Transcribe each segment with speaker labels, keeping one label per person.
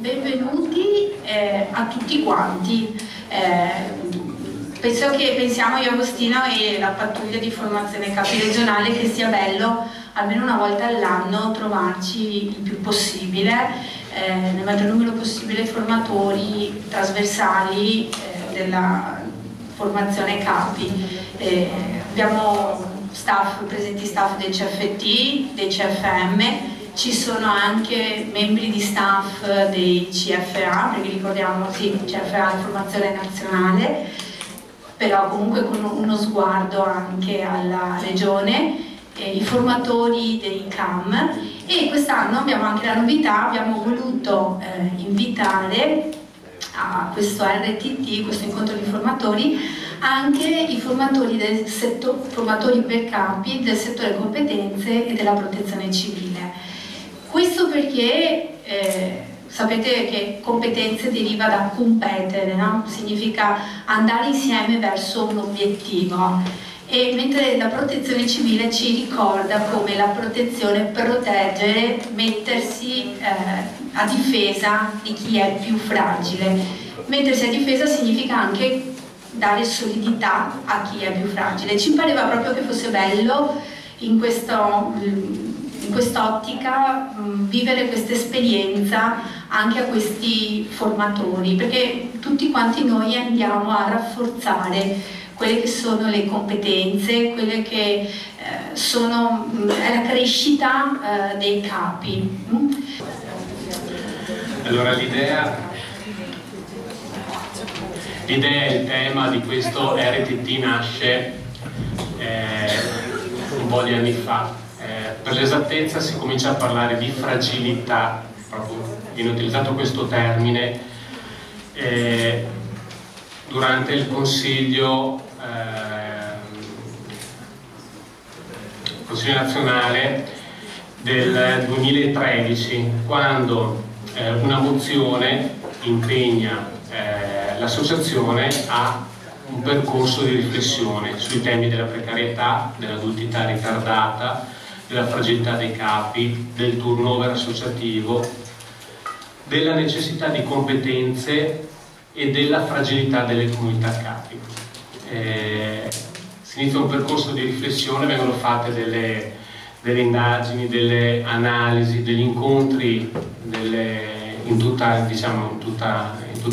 Speaker 1: Benvenuti a tutti quanti. Pensiamo io, Agostino e la pattuglia di formazione capi regionale che sia bello almeno una volta all'anno trovarci il più possibile, nel maggior numero possibile, formatori trasversali della formazione capi. Abbiamo presenti staff del CFT, dei CFM, ci sono anche membri di staff dei CFA, perché ricordiamo, sì, CFA è formazione nazionale, però comunque con uno sguardo anche alla regione, i formatori dei CAM, e quest'anno abbiamo anche la novità, abbiamo voluto invitare a questo RTT, questo incontro di formatori, anche i formatori del formatori per capi del settore competenze e della protezione civile. Questo perché sapete che competenze deriva da competere, no? Significa andare insieme verso un obiettivo, e mentre la protezione civile ci ricorda come la protezione, proteggere, mettersi a difesa di chi è più fragile. Mettersi a difesa significa anche dare solidità a chi è più fragile. Ci pareva proprio che fosse bello in quest'ottica vivere questa esperienza anche a questi formatori, perché tutti quanti noi andiamo a rafforzare quelle che sono le competenze, quelle che è la crescita dei capi.
Speaker 2: Allora l'idea e il tema di questo RTT nasce un po' di anni fa. Per l'esattezza si comincia a parlare di fragilità, proprio viene utilizzato questo termine durante il Consiglio nazionale del 2013, quando una mozione impegna l'associazione a un percorso di riflessione sui temi della precarietà, dell'adultità ritardata, della fragilità dei capi, del turnover associativo, della necessità di competenze e della fragilità delle comunità capi. Si inizia un percorso di riflessione, vengono fatte delle indagini, delle analisi, degli incontri in tutta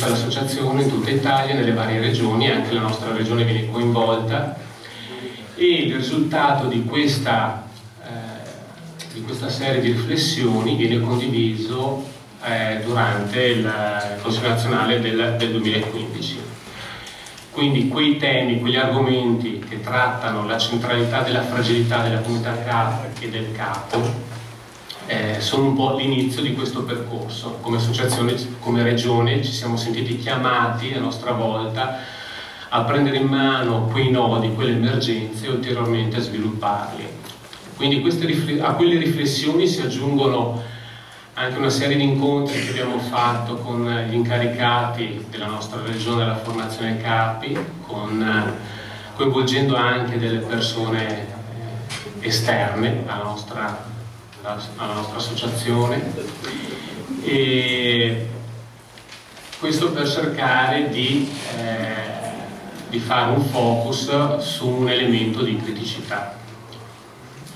Speaker 2: l'associazione, in tutta Italia, nelle varie regioni, anche la nostra regione viene coinvolta, e il risultato di questa serie di riflessioni viene condiviso durante il Consiglio nazionale del 2015. Quindi quei temi, quegli argomenti che trattano la centralità della fragilità della comunità capo e del capo sono un po' l'inizio di questo percorso. Come associazione, come regione, ci siamo sentiti chiamati a nostra volta a prendere in mano quei nodi, quelle emergenze e ulteriormente a svilupparli. Quindi a quelle riflessioni si aggiungono anche una serie di incontri che abbiamo fatto con gli incaricati della nostra regione della formazione capi, coinvolgendo anche delle persone esterne alla nostra associazione, e questo per cercare di fare un focus su un elemento di criticità.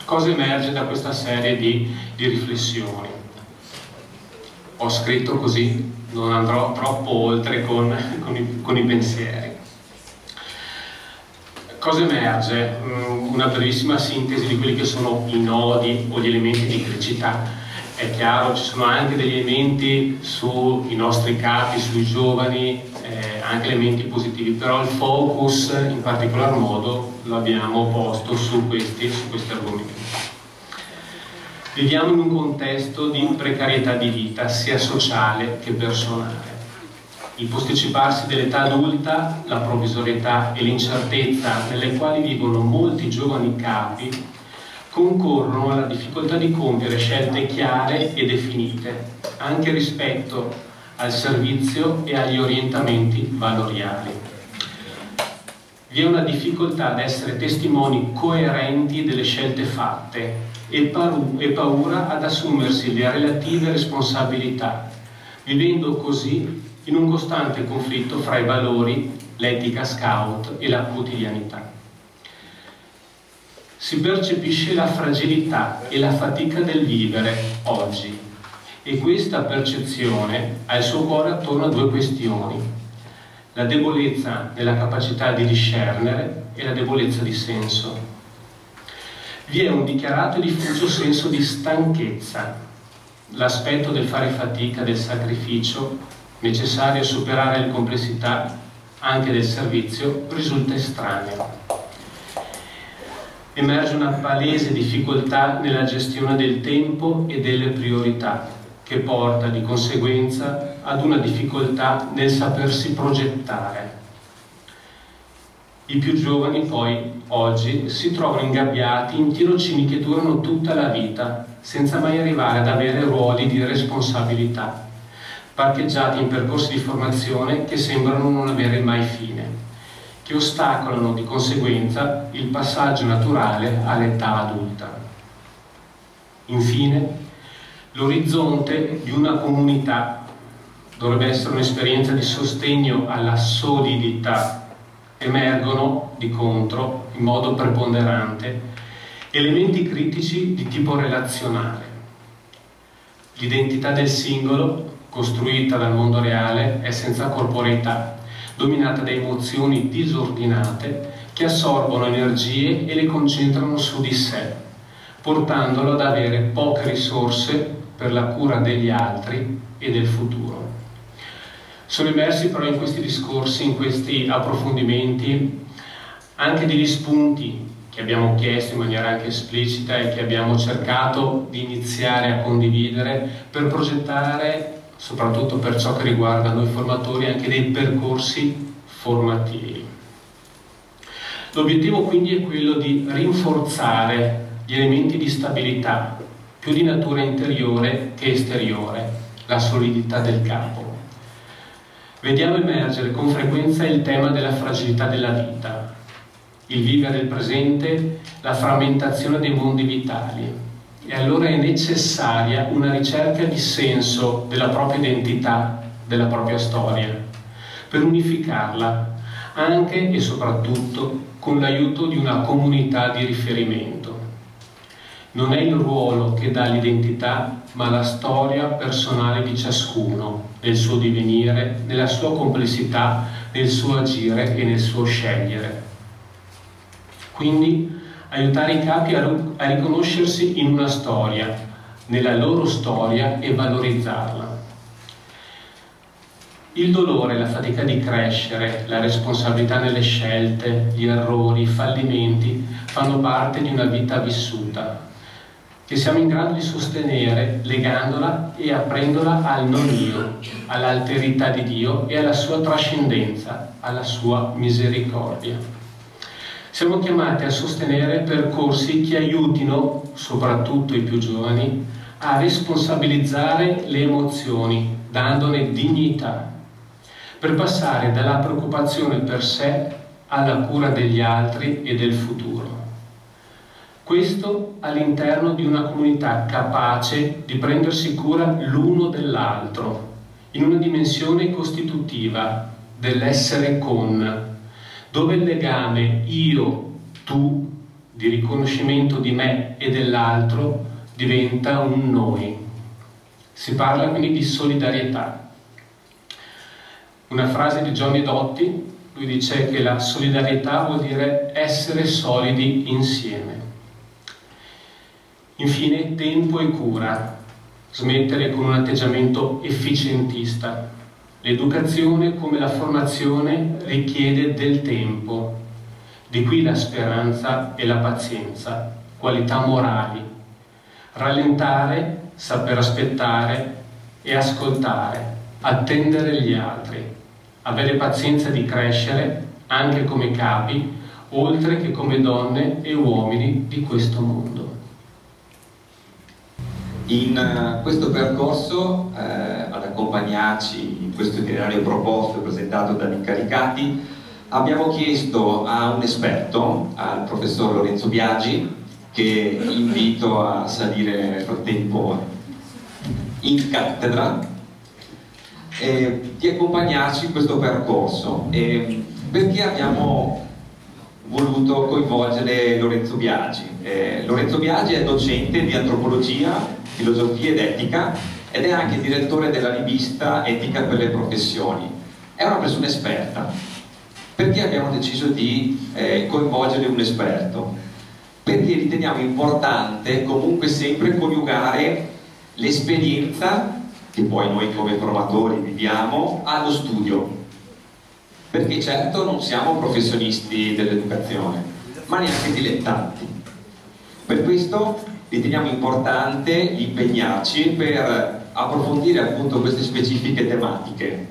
Speaker 2: Cosa emerge da questa serie di riflessioni? Ho scritto così, non andrò troppo oltre con i pensieri. Cosa emerge? Una brevissima sintesi di quelli che sono i nodi o gli elementi di criticità. È chiaro, ci sono anche degli elementi sui nostri capi, sui giovani, anche elementi positivi, però il focus in particolar modo lo abbiamo posto su questi argomenti. Viviamo in un contesto di precarietà di vita, sia sociale che personale. Il posticiparsi dell'età adulta, la provvisorietà e l'incertezza nelle quali vivono molti giovani capi concorrono alla difficoltà di compiere scelte chiare e definite, anche rispetto al servizio e agli orientamenti valoriali. Vi è una difficoltà ad essere testimoni coerenti delle scelte fatte e paura ad assumersi le relative responsabilità, vivendo così in un costante conflitto fra i valori, l'etica scout e la quotidianità. Si percepisce la fragilità e la fatica del vivere oggi, e questa percezione ha il suo cuore attorno a due questioni: la debolezza nella capacità di discernere e la debolezza di senso. Vi è un dichiarato e diffuso senso di stanchezza. L'aspetto del fare fatica, del sacrificio necessario a superare le complessità anche del servizio risulta estraneo. Emerge una palese difficoltà nella gestione del tempo e delle priorità, che porta di conseguenza ad una difficoltà nel sapersi progettare. I più giovani poi, oggi, si trovano ingabbiati in tirocini che durano tutta la vita, senza mai arrivare ad avere ruoli di responsabilità, parcheggiati in percorsi di formazione che sembrano non avere mai fine, che ostacolano di conseguenza il passaggio naturale all'età adulta. Infine, l'orizzonte di una comunità dovrebbe essere un'esperienza di sostegno alla solidità. Emergono, di contro, in modo preponderante, elementi critici di tipo relazionale. L'identità del singolo, costruita dal mondo reale, è senza corporeità, dominata da emozioni disordinate che assorbono energie e le concentrano su di sé, portandolo ad avere poche risorse per la cura degli altri e del futuro. Sono emersi però in questi discorsi, in questi approfondimenti, anche degli spunti che abbiamo chiesto in maniera anche esplicita e che abbiamo cercato di iniziare a condividere per progettare, soprattutto per ciò che riguarda noi formatori, anche dei percorsi formativi. L'obiettivo quindi è quello di rinforzare gli elementi di stabilità, più di natura interiore che esteriore, la solidità del capo. Vediamo emergere con frequenza il tema della fragilità della vita, il vivere il presente, la frammentazione dei mondi vitali. E allora è necessaria una ricerca di senso della propria identità, della propria storia, per unificarla, anche e soprattutto con l'aiuto di una comunità di riferimento. Non è il ruolo che dà l'identità, ma la storia personale di ciascuno, nel suo divenire, nella sua complessità, nel suo agire e nel suo scegliere. Quindi aiutare i capi a riconoscersi in una storia, nella loro storia, e valorizzarla. Il dolore, la fatica di crescere, la responsabilità nelle scelte, gli errori, i fallimenti fanno parte di una vita vissuta, che siamo in grado di sostenere legandola e aprendola al non io, all'alterità di Dio e alla sua trascendenza, alla sua misericordia. Siamo chiamati a sostenere percorsi che aiutino, soprattutto i più giovani, a responsabilizzare le emozioni, dandone dignità, per passare dalla preoccupazione per sé alla cura degli altri e del futuro. Questo all'interno di una comunità capace di prendersi cura l'uno dell'altro, in una dimensione costitutiva dell'essere con, dove il legame io-tu di riconoscimento di me e dell'altro diventa un noi. Si parla quindi di solidarietà. Una frase di Johnny Dotti, lui dice che la solidarietà vuol dire essere solidi insieme. Infine, tempo e cura, smettere con un atteggiamento efficientista. L'educazione, come la formazione, richiede del tempo. Di qui la speranza e la pazienza, qualità morali. Rallentare, saper aspettare e ascoltare, attendere gli altri, avere pazienza di crescere anche come capi, oltre che come donne e uomini di questo mondo.
Speaker 3: In questo percorso, ad accompagnarci in questo itinerario proposto e presentato dagli incaricati, abbiamo chiesto a un esperto, al professor Lorenzo Biagi, che invito a salire nel frattempo in cattedra, di accompagnarci in questo percorso. Perché abbiamo voluto coinvolgere Lorenzo Biagi? Lorenzo Biagi è docente di antropologia, filosofia ed etica ed è anche direttore della rivista Etica per le professioni. È una persona esperta. Perché abbiamo deciso di coinvolgere un esperto? Perché riteniamo importante comunque sempre coniugare l'esperienza che poi noi come formatori viviamo allo studio, perché certo non siamo professionisti dell'educazione, ma neanche dilettanti. Per questo riteniamo importante impegnarci per approfondire appunto queste specifiche tematiche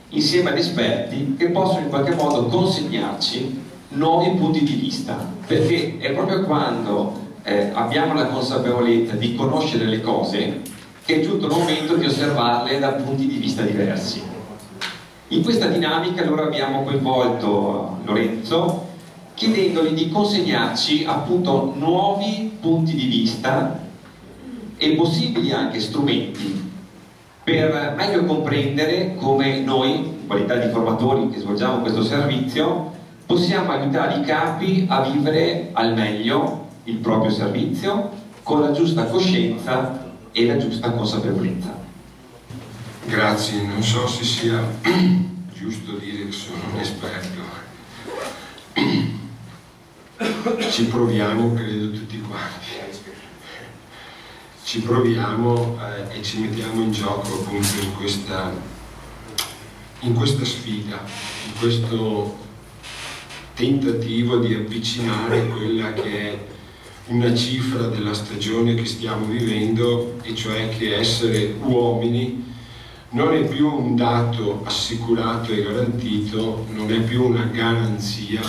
Speaker 3: insieme ad esperti che possono in qualche modo consegnarci nuovi punti di vista, perché è proprio quando abbiamo la consapevolezza di conoscere le cose che è giunto il momento di osservarle da punti di vista diversi. In questa dinamica allora abbiamo coinvolto Lorenzo chiedendogli di consegnarci appunto nuovi punti di vista e possibili anche strumenti per meglio comprendere come noi, in qualità di formatori che svolgiamo questo servizio, possiamo aiutare i capi a vivere al meglio il proprio servizio con la giusta coscienza e la giusta consapevolezza.
Speaker 4: Grazie, non so se sia giusto dire che sono un esperto. Ci proviamo, credo tutti quanti. Ci proviamo e ci mettiamo in gioco appunto in questa sfida, in questo tentativo di avvicinare quella che è una cifra della stagione che stiamo vivendo, e cioè che essere uomini non è più un dato assicurato e garantito, non è più una garanzia,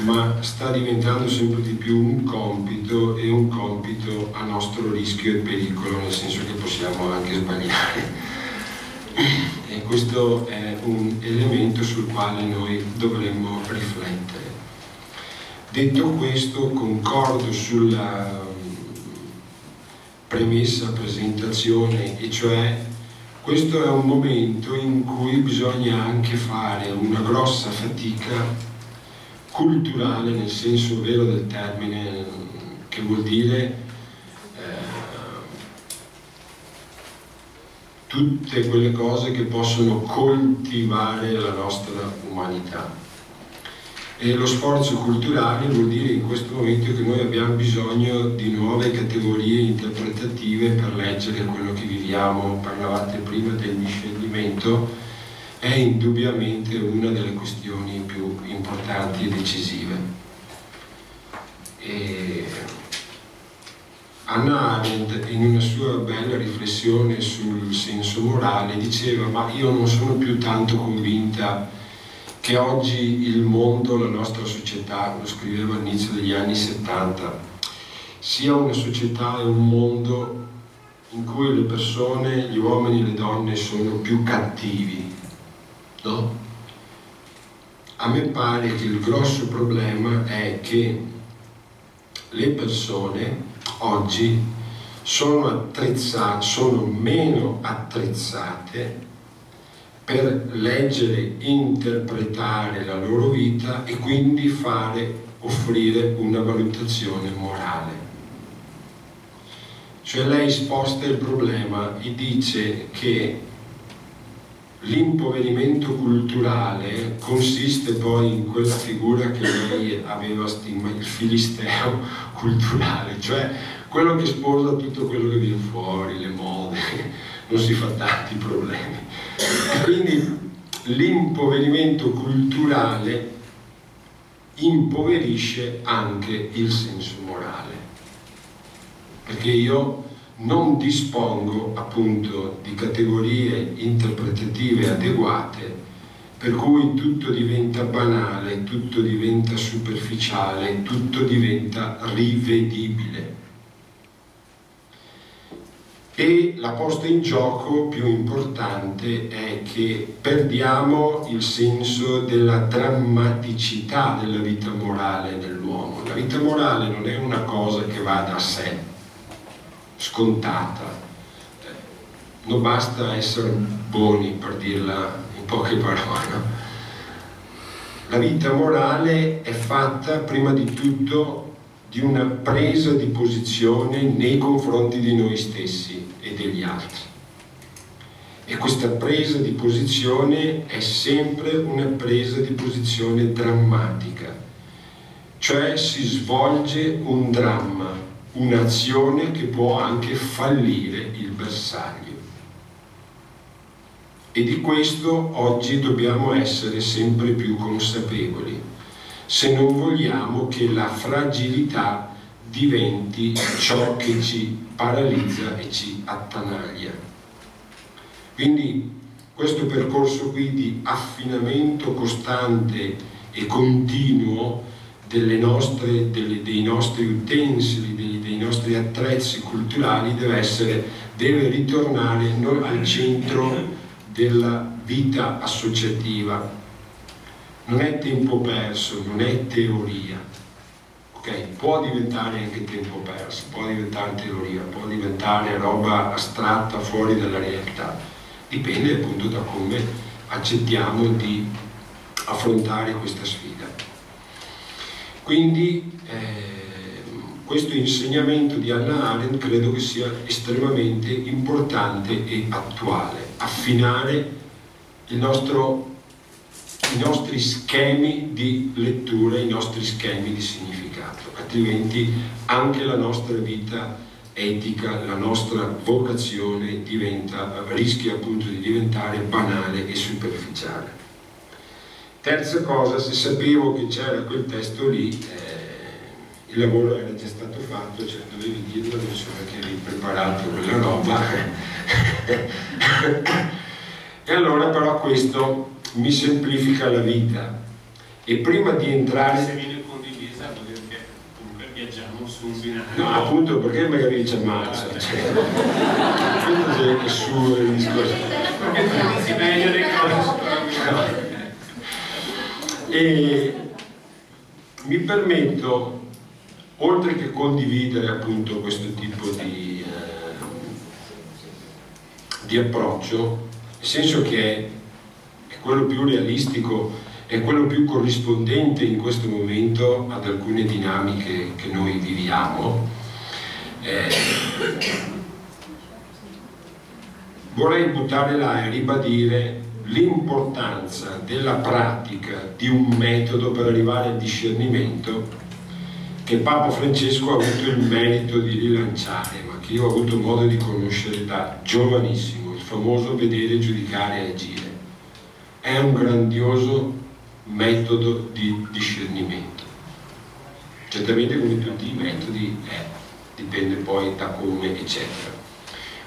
Speaker 4: ma sta diventando sempre di più un compito, e un compito a nostro rischio e pericolo, nel senso che possiamo anche sbagliare. E questo è un elemento sul quale noi dovremmo riflettere. Detto questo, concordo sulla premessa, presentazione, e cioè questo è un momento in cui bisogna anche fare una grossa fatica culturale, nel senso vero del termine, che vuol dire tutte quelle cose che possono coltivare la nostra umanità. E lo sforzo culturale vuol dire in questo momento che noi abbiamo bisogno di nuove categorie interpretative per leggere quello che viviamo. Parlavate prima del discernimento, è indubbiamente una delle questioni più importanti e decisive. E Hannah Arendt, in una sua bella riflessione sul senso morale, diceva: ma io non sono più tanto convinta che oggi il mondo, la nostra società, lo scriveva all'inizio degli anni 70, sia una società e un mondo in cui le persone, gli uomini e le donne sono più cattivi, no? A me pare che il grosso problema è che le persone oggi sono meno attrezzate per leggere, interpretare la loro vita e quindi offrire una valutazione morale. Cioè lei sposta il problema e dice che l'impoverimento culturale consiste poi in quella figura che lei aveva stigma, il filisteo culturale, cioè quello che sposa tutto quello che viene fuori, le mode, non si fa tanti problemi. E quindi l'impoverimento culturale impoverisce anche il senso morale, perché io non dispongo appunto di categorie interpretative adeguate, per cui tutto diventa banale, tutto diventa superficiale, tutto diventa rivedibile. E la posta in gioco più importante è che perdiamo il senso della drammaticità della vita morale dell'uomo. La vita morale non è una cosa che va da sé, scontata, non basta essere buoni, per dirla in poche parole, no? La vita morale è fatta prima di tutto di una presa di posizione nei confronti di noi stessi e degli altri. E questa presa di posizione è sempre una presa di posizione drammatica, cioè si svolge un dramma, un'azione che può anche fallire il bersaglio. E di questo oggi dobbiamo essere sempre più consapevoli, se non vogliamo che la fragilità diventi ciò che ci paralizza e ci attanaglia. Quindi questo percorso qui di affinamento costante e continuo dei nostri utensili, dei nostri attrezzi culturali deve ritornare al centro della vita associativa. Non è tempo perso, non è teoria, ok? Può diventare anche tempo perso, può diventare teoria, può diventare roba astratta fuori dalla realtà, dipende appunto da come accettiamo di affrontare questa sfida. Quindi questo insegnamento di Hannah Arendt credo che sia estremamente importante e attuale. Affinare i nostri schemi di lettura, i nostri schemi di significato, altrimenti anche la nostra vita etica, la nostra vocazione rischia appunto di diventare banale e superficiale. Terza cosa, se sapevo che c'era quel testo lì, il lavoro era già stato fatto, cioè dovevi dirlo, non so perché avevi preparato quella roba. E allora però questo mi semplifica la vita. E prima di entrare...
Speaker 2: Se viene condivisa vuol dire che comunque viaggiamo su un binario.
Speaker 4: No, appunto, perché magari ci ammazza. Questo è su il discorso.
Speaker 2: Perché tu dici meglio le cose.
Speaker 4: E mi permetto, oltre che condividere appunto questo tipo di approccio, nel senso che è quello più realistico, è quello più corrispondente in questo momento ad alcune dinamiche che noi viviamo, vorrei buttare là e ribadire l'importanza della pratica di un metodo per arrivare al discernimento che Papa Francesco ha avuto il merito di rilanciare, ma che io ho avuto modo di conoscere da giovanissimo, il famoso vedere, giudicare e agire. È un grandioso metodo di discernimento. Certamente, come tutti i metodi, dipende poi da come, eccetera.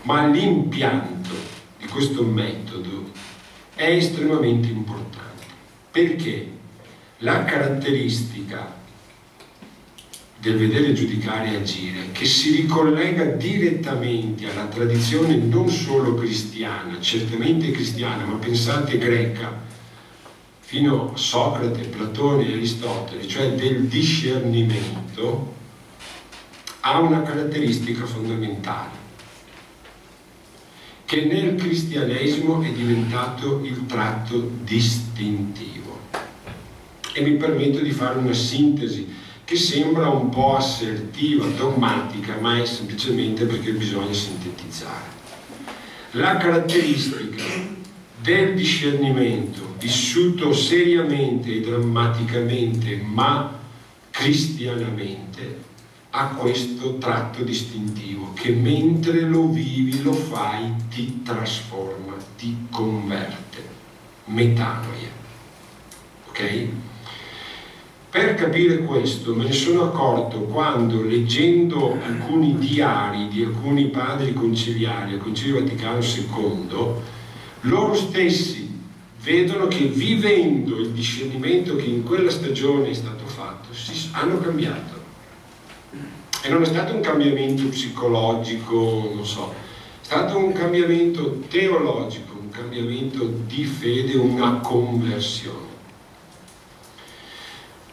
Speaker 4: Ma l'impianto di questo metodo è estremamente importante, perché la caratteristica del vedere, giudicare e agire, che si ricollega direttamente alla tradizione non solo cristiana, certamente cristiana, ma pensate greca, fino a Socrate, Platone e Aristotele, cioè del discernimento, ha una caratteristica fondamentale, che nel cristianesimo è diventato il tratto distintivo. E mi permetto di fare una sintesi che sembra un po' assertiva, dogmatica, ma è semplicemente perché bisogna sintetizzare. La caratteristica del discernimento vissuto seriamente e drammaticamente, ma cristianamente, ha questo tratto distintivo che mentre lo vivi, lo fai, ti trasforma, ti converte, metanoia. Ok? Per capire questo me ne sono accorto quando, leggendo alcuni diari di alcuni padri conciliari al Concilio Vaticano II, loro stessi vedono che vivendo il discernimento che in quella stagione è stato fatto, hanno cambiato. E non è stato un cambiamento psicologico, non so, è stato un cambiamento teologico, un cambiamento di fede, una conversione.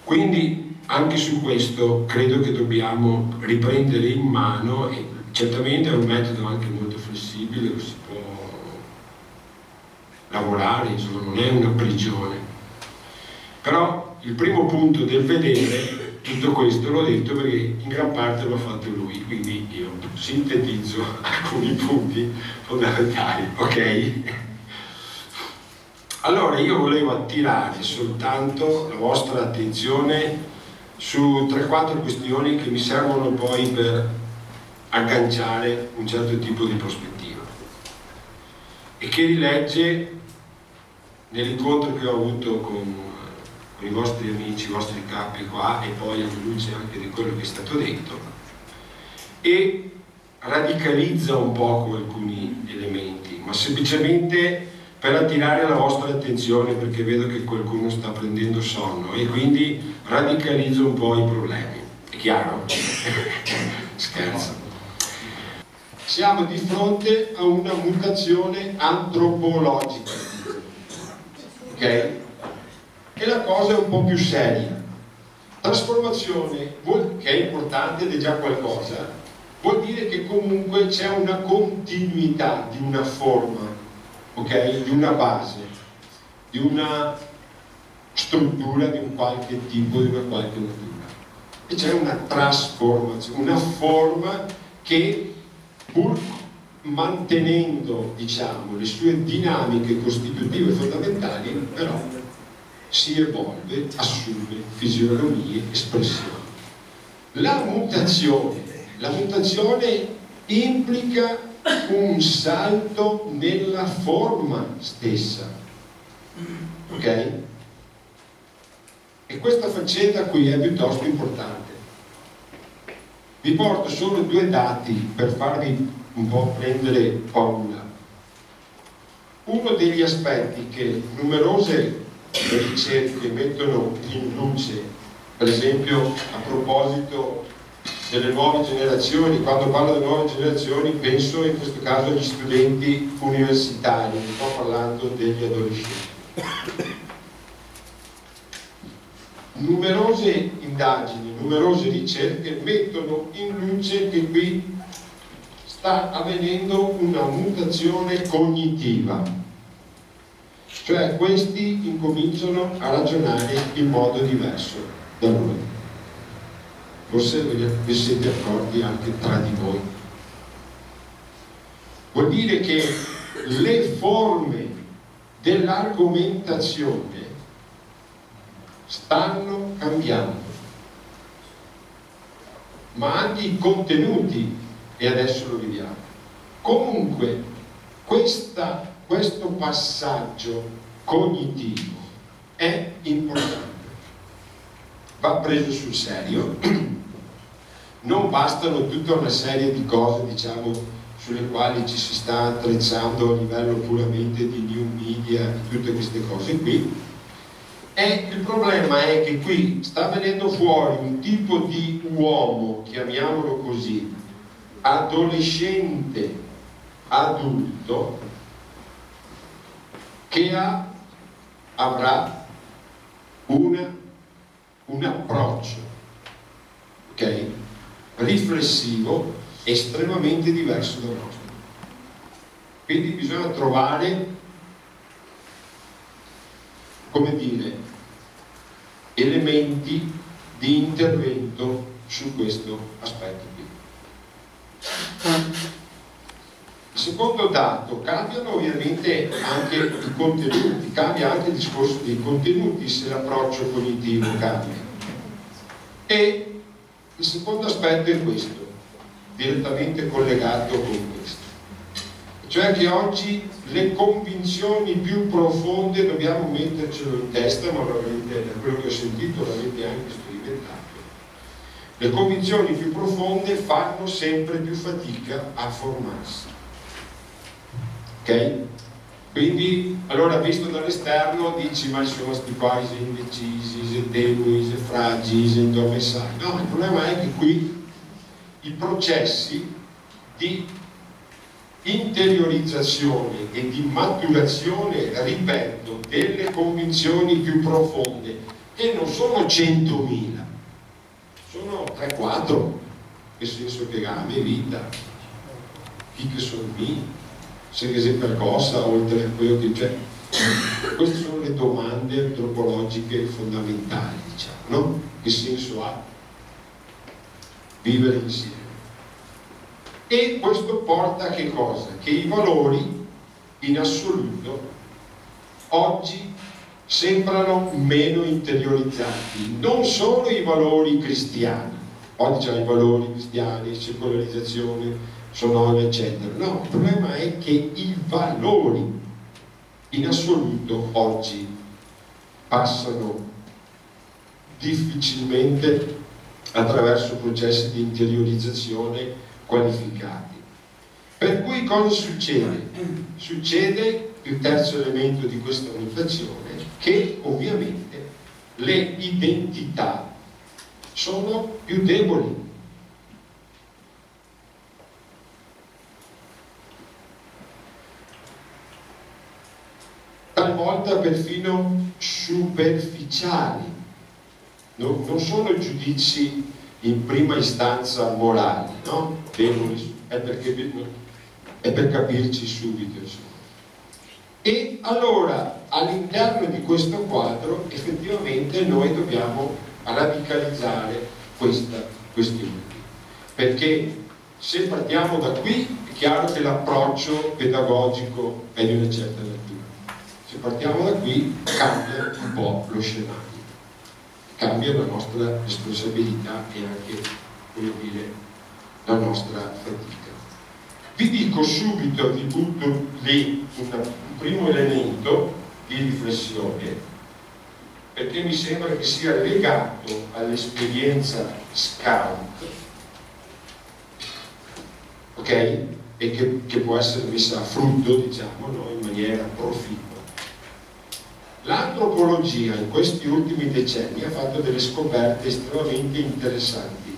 Speaker 4: Quindi anche su questo credo che dobbiamo riprendere in mano, e certamente è un metodo anche molto flessibile, lo si può lavorare, insomma non è una prigione. Però il primo punto del vedere tutto questo l'ho detto perché in gran parte l'ha fatto lui, quindi io sintetizzo alcuni punti fondamentali, ok? Allora io volevo attirare soltanto la vostra attenzione su 3-4 questioni che mi servono poi per agganciare un certo tipo di prospettiva e che rilegge nell'incontro che ho avuto con i vostri amici, i vostri capi qua, e poi alla luce anche di quello che è stato detto, e radicalizza un po' alcuni elementi, ma semplicemente per attirare la vostra attenzione, perché vedo che qualcuno sta prendendo sonno e quindi radicalizzo un po' i problemi. È chiaro? Scherzo. Siamo di fronte a una mutazione antropologica, ok? E la cosa è un po' più seria. Trasformazione, che è importante ed è già qualcosa, vuol dire che comunque c'è una continuità di una forma, ok? Di una base, di una struttura, di un qualche tipo, di una qualche natura. E c'è una trasformazione, una forma che, pur mantenendo, diciamo, le sue dinamiche costitutive fondamentali, però si evolve, assume fisionomie, espressioni. La mutazione implica un salto nella forma stessa, ok? E questa faccenda qui è piuttosto importante. Vi porto solo 2 dati per farvi un po' prendere paura. Uno degli aspetti che numerose ricerche mettono in luce, per esempio a proposito delle nuove generazioni, quando parlo delle nuove generazioni penso in questo caso agli studenti universitari, non sto parlando degli adolescenti. Numerose indagini, numerose ricerche mettono in luce che qui sta avvenendo una mutazione cognitiva, cioè questi incominciano a ragionare in modo diverso da noi. Forse vi siete accorti anche tra di voi. Vuol dire che le forme dell'argomentazione stanno cambiando, ma anche i contenuti, e adesso lo vediamo. Comunque questo passaggio cognitivo è importante, va preso sul serio. Non bastano tutta una serie di cose, diciamo, sulle quali ci si sta attrezzando a livello puramente di new media, di tutte queste cose qui. E il problema è che qui sta venendo fuori un tipo di uomo, chiamiamolo così, adolescente, adulto, che avrà un approccio, ok? Riflessivo estremamente diverso dal nostro. Quindi bisogna trovare, come dire, elementi di intervento su questo aspetto qui. Il secondo dato, cambiano ovviamente anche i contenuti, cambia anche il discorso dei contenuti se l'approccio cognitivo cambia. E il secondo aspetto è questo, direttamente collegato con questo, cioè che oggi le convinzioni più profonde dobbiamo mettercelo in testa, ma veramente da quello che ho sentito l'avete anche sperimentato. Le convinzioni più profonde fanno sempre più fatica a formarsi, ok? Quindi allora visto dall'esterno dici ma insomma sti qua sei indecisi, sei deboli, sei fragili, sei indommessati. No, il problema è che qui i processi di interiorizzazione e di maturazione, ripeto, delle convinzioni più profonde, che non sono 100.000, sono 3-4, nel senso che la mia vita, chi che sono me, se che si percossa oltre a quello che c'è, Queste sono le domande antropologiche fondamentali, diciamo, no? Che senso ha vivere insieme? E questo porta a che cosa? Che i valori in assoluto oggi sembrano meno interiorizzati, non solo i valori cristiani, oggi c'è i valori cristiani, secolarizzazione, sonora, eccetera. No, il problema è che i valori in assoluto oggi passano difficilmente attraverso processi di interiorizzazione qualificati. Per cui cosa succede? Succede il terzo elemento di questa mutazione, che ovviamente le identità sono più deboli. Talvolta perfino superficiali, non sono giudizi in prima istanza morali, no? Deboli, è per capirci subito, insomma. E allora all'interno di questo quadro effettivamente noi dobbiamo radicalizzare questa questione, perché se partiamo da qui è chiaro che l'approccio pedagogico è di una certa natura. Se partiamo da qui cambia un po' lo scenario, cambia la nostra responsabilità e anche, come dire, la nostra fatica. Vi dico subito, vi butto lì un primo elemento di riflessione, perché mi sembra che sia legato all'esperienza scout, ok? E che può essere messa a frutto, diciamo, no? In maniera proficua. L'antropologia in questi ultimi decenni ha fatto delle scoperte estremamente interessanti,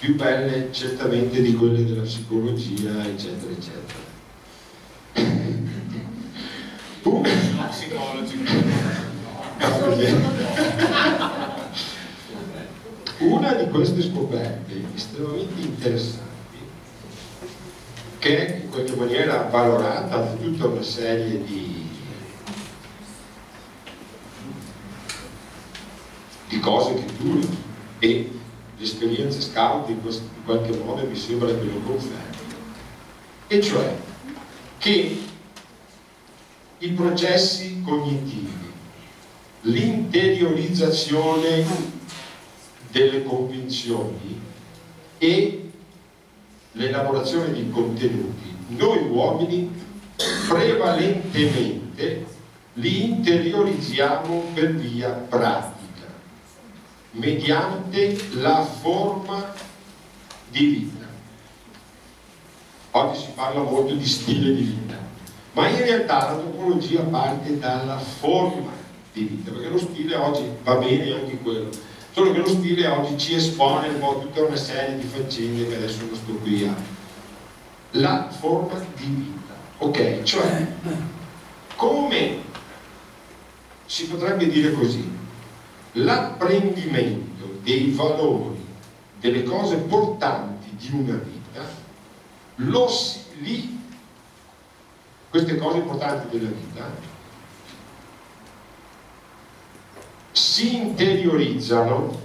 Speaker 4: più belle certamente di quelle della psicologia, eccetera, eccetera. Una di queste scoperte estremamente interessanti, che è in qualche maniera valorata da tutta una serie di cose che durano, e l'esperienza scout in qualche modo mi sembra che lo confermi, e cioè che i processi cognitivi, l'interiorizzazione delle convinzioni e l'elaborazione di contenuti, noi uomini prevalentemente li interiorizziamo per via pratica, mediante la forma di vita. Oggi si parla molto di stile di vita, ma in realtà l'antropologia parte dalla forma di vita, perché lo stile oggi va bene anche quello, solo che lo stile oggi ci espone un po' tutta una serie di faccende che adesso non sto qui a... La forma di vita, ok? Cioè, come si potrebbe dire così, l'apprendimento dei valori, delle cose portanti di una vita, queste cose importanti della vita si interiorizzano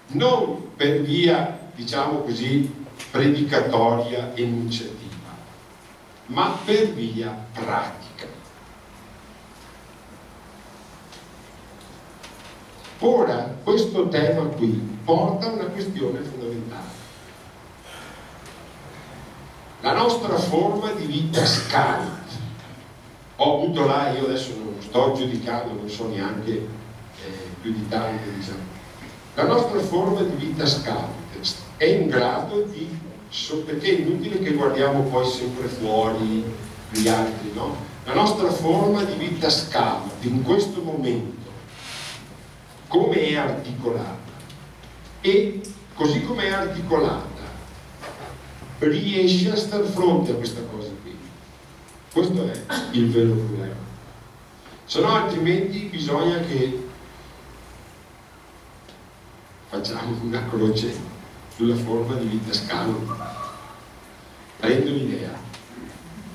Speaker 4: non per via, diciamo così, predicatoria enunciativa, ma per via pratica. Ora, questo tema qui porta a una questione fondamentale. La nostra forma di vita scout, ho avuto là, io adesso non sto giudicando, non so neanche più di tanto, diciamo, la nostra forma di vita scout è in grado di, perché è inutile che guardiamo poi sempre fuori gli altri, no? La nostra forma di vita scout in questo momento, come è articolata, e così come è articolata riesce a star fronte a questa cosa qui. Questo è il vero problema, se no altrimenti bisogna che facciamo una croce sulla forma di vita scout. Prendo l'idea.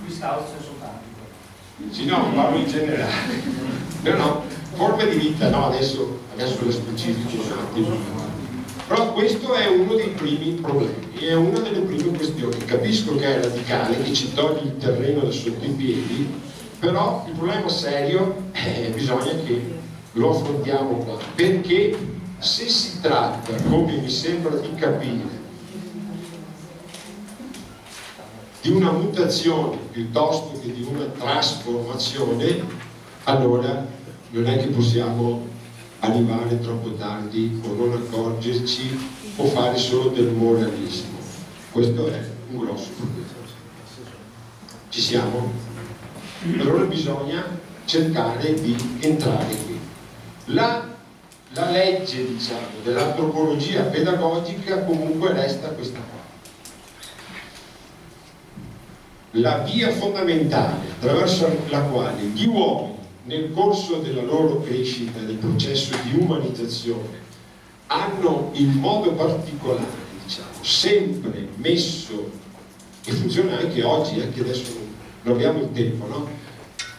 Speaker 5: Qui scout c'è soltanto.
Speaker 4: Sì, no, parlo in generale. No, forme di vita, no, adesso le specifico un attimo. Però questo è uno dei primi problemi, è una delle prime questioni. Capisco che è radicale, che ci toglie il terreno da sotto i piedi, però il problema serio bisogna che lo affrontiamo qua, perché se si tratta, come mi sembra di capire, di una mutazione piuttosto che di una trasformazione, allora non è che possiamo arrivare troppo tardi o non accorgerci o fare solo del moralismo. Questo è un grosso problema. Ci siamo? Allora bisogna cercare di entrare qui. La legge, diciamo, dell'antropologia pedagogica comunque resta questa qua. La via fondamentale attraverso la quale gli uomini nel corso della loro crescita, del processo di umanizzazione, hanno in modo particolare, diciamo, sempre messo, e funziona anche oggi, anche adesso non abbiamo il tempo, no?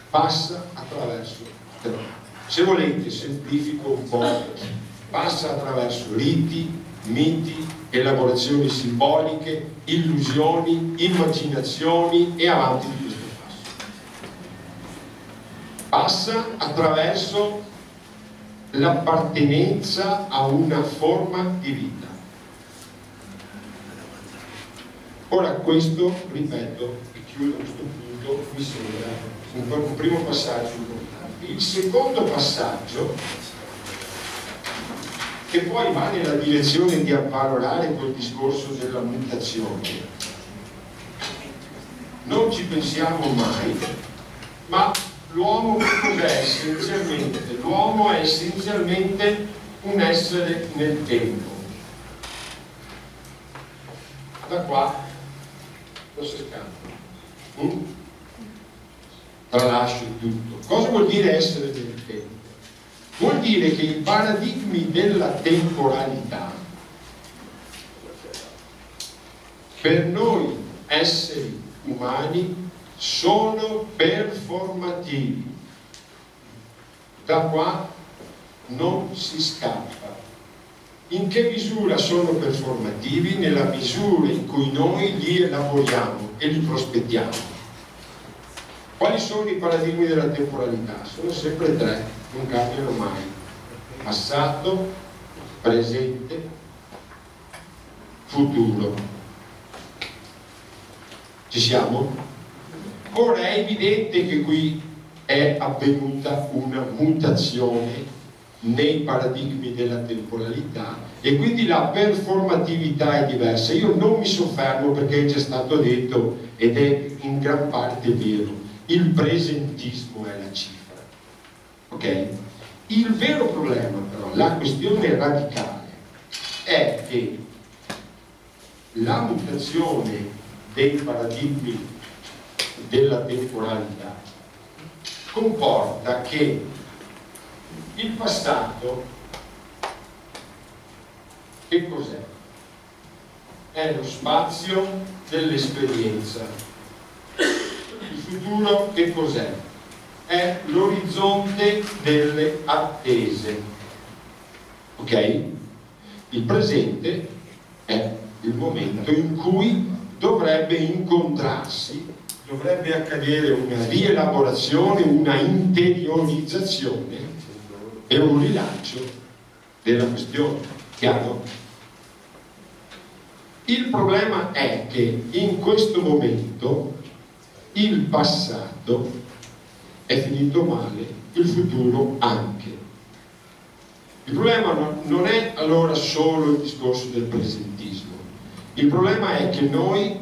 Speaker 4: Passa attraverso, però, se volete semplifico un po', passa attraverso riti, miti, elaborazioni simboliche, illusioni, immaginazioni e avanti di questo passo. Passa attraverso l'appartenenza a una forma di vita. Ora questo, ripeto, e chiudo questo punto, mi sembra un primo passaggio importante. Il secondo passaggio, che poi va nella direzione di avvalorare quel discorso della mutazione, non ci pensiamo mai, ma l'uomo che cos'è essenzialmente? L'uomo è essenzialmente un essere nel tempo. Da qua lo si scappa. Tralascio tutto. Cosa vuol dire essere nel tempo? Vuol dire che i paradigmi della temporalità per noi esseri umani sono performativi. Da qua non si scappa. In che misura sono performativi? Nella misura in cui noi li elaboriamo e li prospettiamo. Quali sono i paradigmi della temporalità? Sono sempre tre, non cambiano mai: passato, presente, futuro. Ci siamo? Ora è evidente che qui è avvenuta una mutazione nei paradigmi della temporalità e quindi la performatività è diversa. Io non mi soffermo perché è già stato detto ed è in gran parte vero: il presentismo è la cifra, ok? Il vero problema però, la questione radicale, è che la mutazione dei paradigmi della temporalità comporta che il passato, che cos'è? È lo spazio dell'esperienza. Il futuro che cos'è? È l'orizzonte delle attese. Ok? Il presente è il momento in cui dovrebbe incontrarsi, dovrebbe accadere una rielaborazione, una interiorizzazione e un rilancio della questione. Chiaro? Il problema è che in questo momento il passato è finito male, il futuro anche. Il problema non è allora solo il discorso del presentismo. Il problema è che noi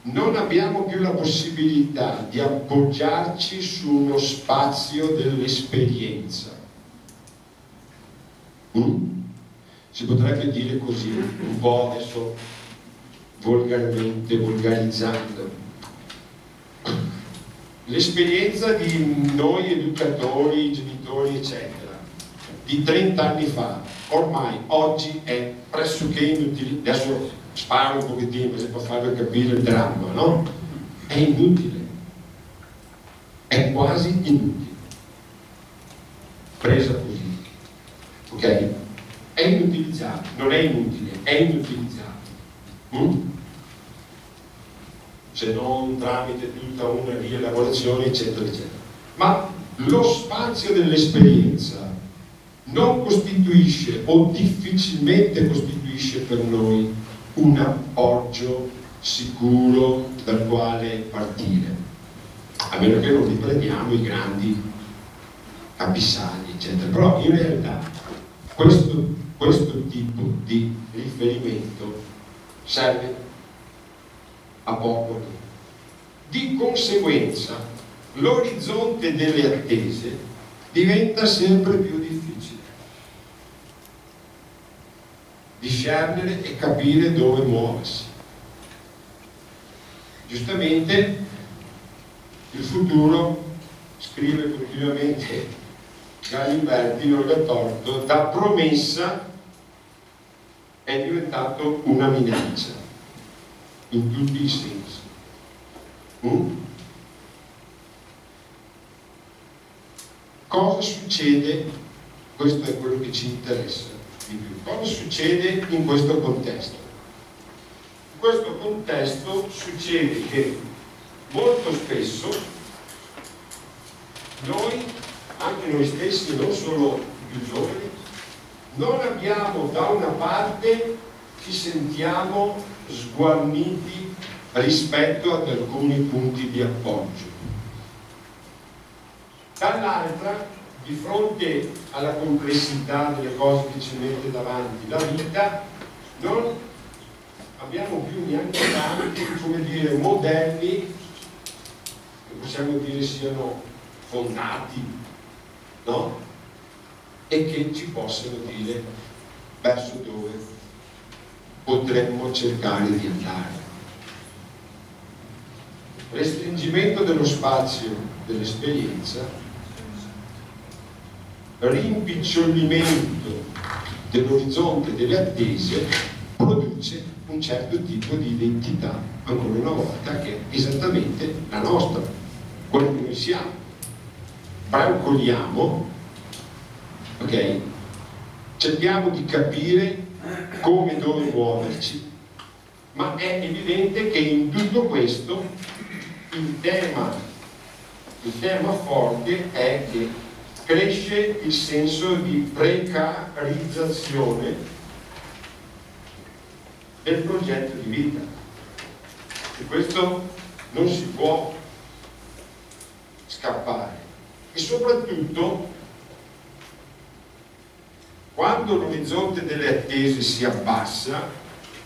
Speaker 4: non abbiamo più la possibilità di appoggiarci su uno spazio dell'esperienza. Si potrebbe dire così, un po' adesso volgarmente, volgarizzando. L'esperienza di noi educatori, genitori, eccetera, di 30 anni fa, ormai oggi è pressoché inutile. Adesso sparo un pochettino per farvi capire il dramma, no? È inutile.
Speaker 5: è quasi inutile, presa così, ok? È inutilizzabile, non è inutile, è inutilizzabile, se non tramite tutta una rielaborazione, eccetera, eccetera. Ma lo spazio dell'esperienza non costituisce o difficilmente costituisce per noi un appoggio sicuro dal quale partire, a meno che non riprendiamo i grandi abissali, eccetera. Però in realtà questo tipo di riferimento serve a poco. Di conseguenza l'orizzonte delle attese diventa sempre più difficile discernere e capire dove muoversi. Giustamente il futuro, scrive continuamente Galimberti, non gli ha torto, da promessa è diventato una minaccia in tutti i sensi. Cosa succede? Questo è quello che ci interessa di più. Cosa succede in questo contesto? In questo contesto succede che molto spesso noi, anche noi stessi, non solo i più giovani, non abbiamo, da una parte ci sentiamo sguarniti rispetto ad alcuni punti di appoggio, dall'altra, di fronte alla complessità delle cose che ci mette davanti la vita, non abbiamo più neanche tanti, come dire, modelli che possiamo dire siano fondati, no? E che ci possano dire verso dove potremmo cercare di andare. Restringimento dello spazio dell'esperienza, rimpicciolimento dell'orizzonte delle attese produce un certo tipo di identità, ancora una volta, che è esattamente la nostra, quello che noi siamo. Brancoliamo, ok? Cerchiamo di capire come e dove muoverci, ma è evidente che in tutto questo il tema forte è che cresce il senso di precarizzazione del progetto di vita, e questo non si può scappare. E soprattutto quando l'orizzonte delle attese si abbassa,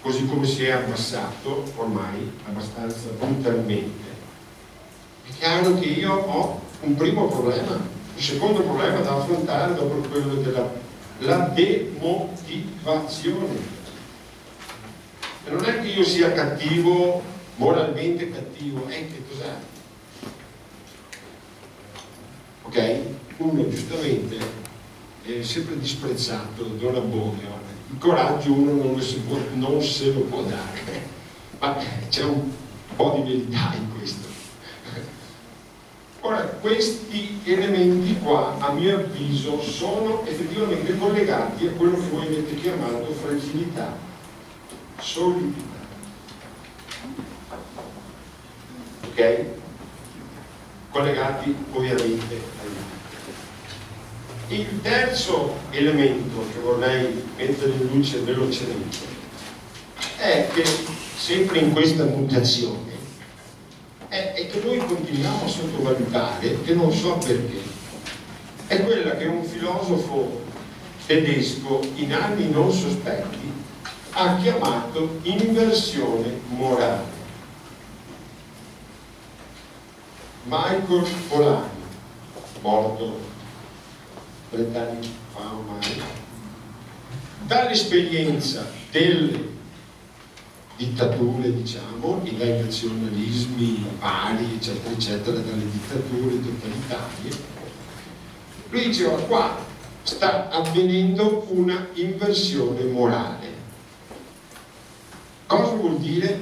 Speaker 5: così come si è abbassato ormai abbastanza brutalmente, è chiaro che io ho un primo problema, un secondo problema da affrontare dopo quello della demotivazione. E non è che io sia cattivo, moralmente cattivo, che cos'è? Ok? Uno giustamente è sempre disprezzato, Don Abbondio. Il coraggio uno non se lo può dare, ma c'è un po' di verità in questo. Ora, questi elementi qua, a mio avviso, sono effettivamente collegati a quello che voi avete chiamato fragilità, solidità. Ok? Collegati ovviamente ai. Il terzo elemento che vorrei mettere in luce velocemente è che, sempre in questa mutazione, è che noi continuiamo a sottovalutare, e non so perché, è quella che un filosofo tedesco in anni non sospetti ha chiamato inversione morale. Michael Polanyi, morto 30 anni fa ormai, dall'esperienza delle dittature, diciamo, e dai nazionalismi vari, eccetera, eccetera, dalle dittature totalitarie, lui diceva: qua sta avvenendo una inversione morale. Cosa vuol dire?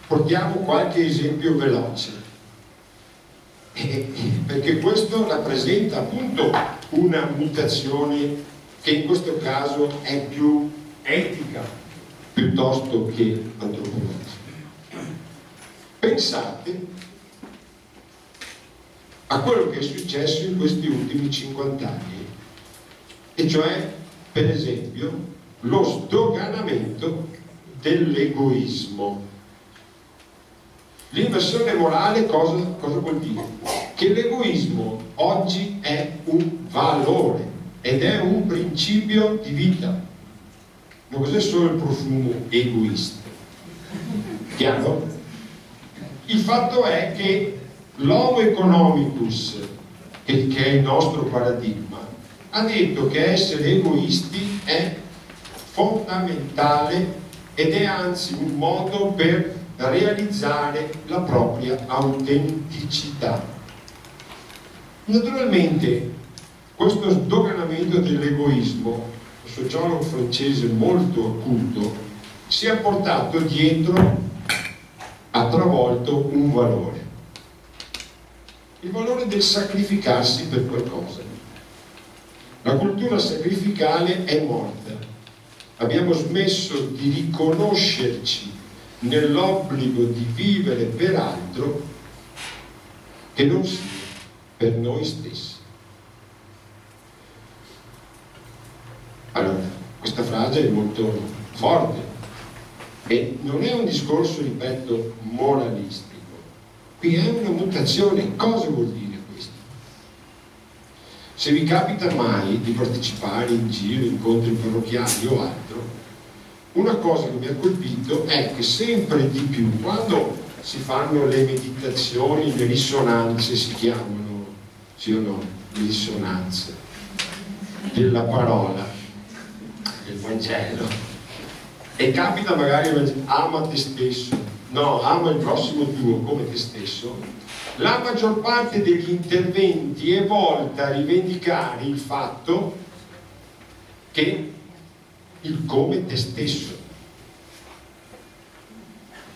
Speaker 5: Portiamo qualche esempio veloce. perché questo rappresenta appunto una mutazione che in questo caso è più etica piuttosto che antropologica. Pensate a quello che è successo in questi ultimi 50 anni, e cioè per esempio lo sdoganamento dell'egoismo. L'inversione morale cosa vuol dire? Che l'egoismo oggi è un valore ed è un principio di vita. Non cos'è solo il profumo egoista? Chiaro? Il fatto è che l'homo economicus, che è il nostro paradigma, ha detto che essere egoisti è fondamentale ed è anzi un modo per realizzare la propria autenticità. Naturalmente questo sdoganamento dell'egoismo, un sociologo francese molto acuto, si è portato dietro, ha travolto un valore, il valore del sacrificarsi per qualcosa. La cultura sacrificale è morta, abbiamo smesso di riconoscerci nell'obbligo di vivere per altro che non sia per noi stessi. Allora, questa frase è molto forte e non è un discorso, ripeto, moralistico. Qui è una mutazione. Cosa vuol dire questo? Se vi capita mai di partecipare in giro, incontri parrocchiali o altro, una cosa che mi ha colpito è che sempre di più, quando si fanno le meditazioni, le risonanze si chiamano, sì o no, le risonanze della parola, del Vangelo, e capita magari ama te stesso, no, ama il prossimo tuo come te stesso, la maggior parte degli interventi è volta a rivendicare il fatto che il come te stesso,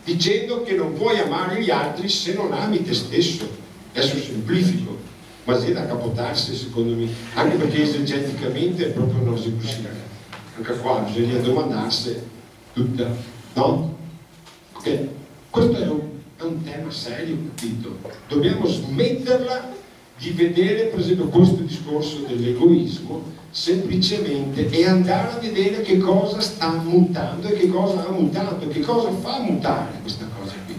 Speaker 5: dicendo che non puoi amare gli altri se non ami te stesso. Adesso semplifico, ma è da capotarsi secondo me, anche perché esegeticamente è proprio una cosa così. Anche qua bisogna domandarsi tutta, no? Ok? Questo è un tema serio, capito? Dobbiamo smetterla di vedere per esempio questo discorso dell'egoismo semplicemente e andare a vedere che cosa sta mutando e che cosa ha mutato, che cosa fa mutare questa cosa qui.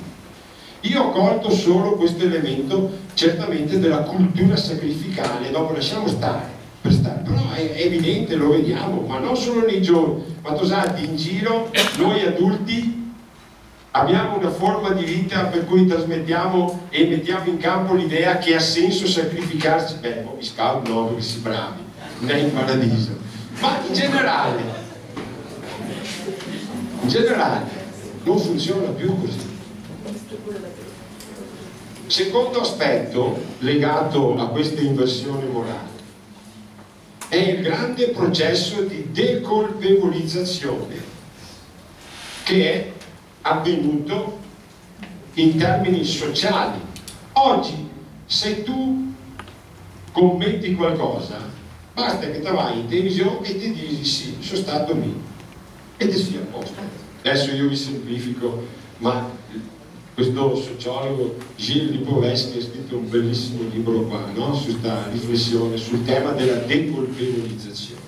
Speaker 5: Io ho colto solo questo elemento certamente della cultura sacrificale, dopo lasciamo stare, però è evidente, lo vediamo, ma non solo nei giorni, Mattosati, in giro noi adulti abbiamo una forma di vita per cui trasmettiamo e mettiamo in campo l'idea che ha senso sacrificarsi. Beh, gli scout no, perché si bravi, non è in paradiso, ma in generale non funziona più così. Secondo aspetto legato a questa inversione morale è il grande processo di decolpevolizzazione che è avvenuto in termini sociali. Oggi se tu commenti qualcosa basta che te vai in televisione e ti dici sì, sono stato mio e ti sia a posto. Adesso io vi semplifico, ma questo sociologo Gilles Lipovetsky ha scritto un bellissimo libro qua, no? Su questa riflessione sul tema della decolpevolizzazione.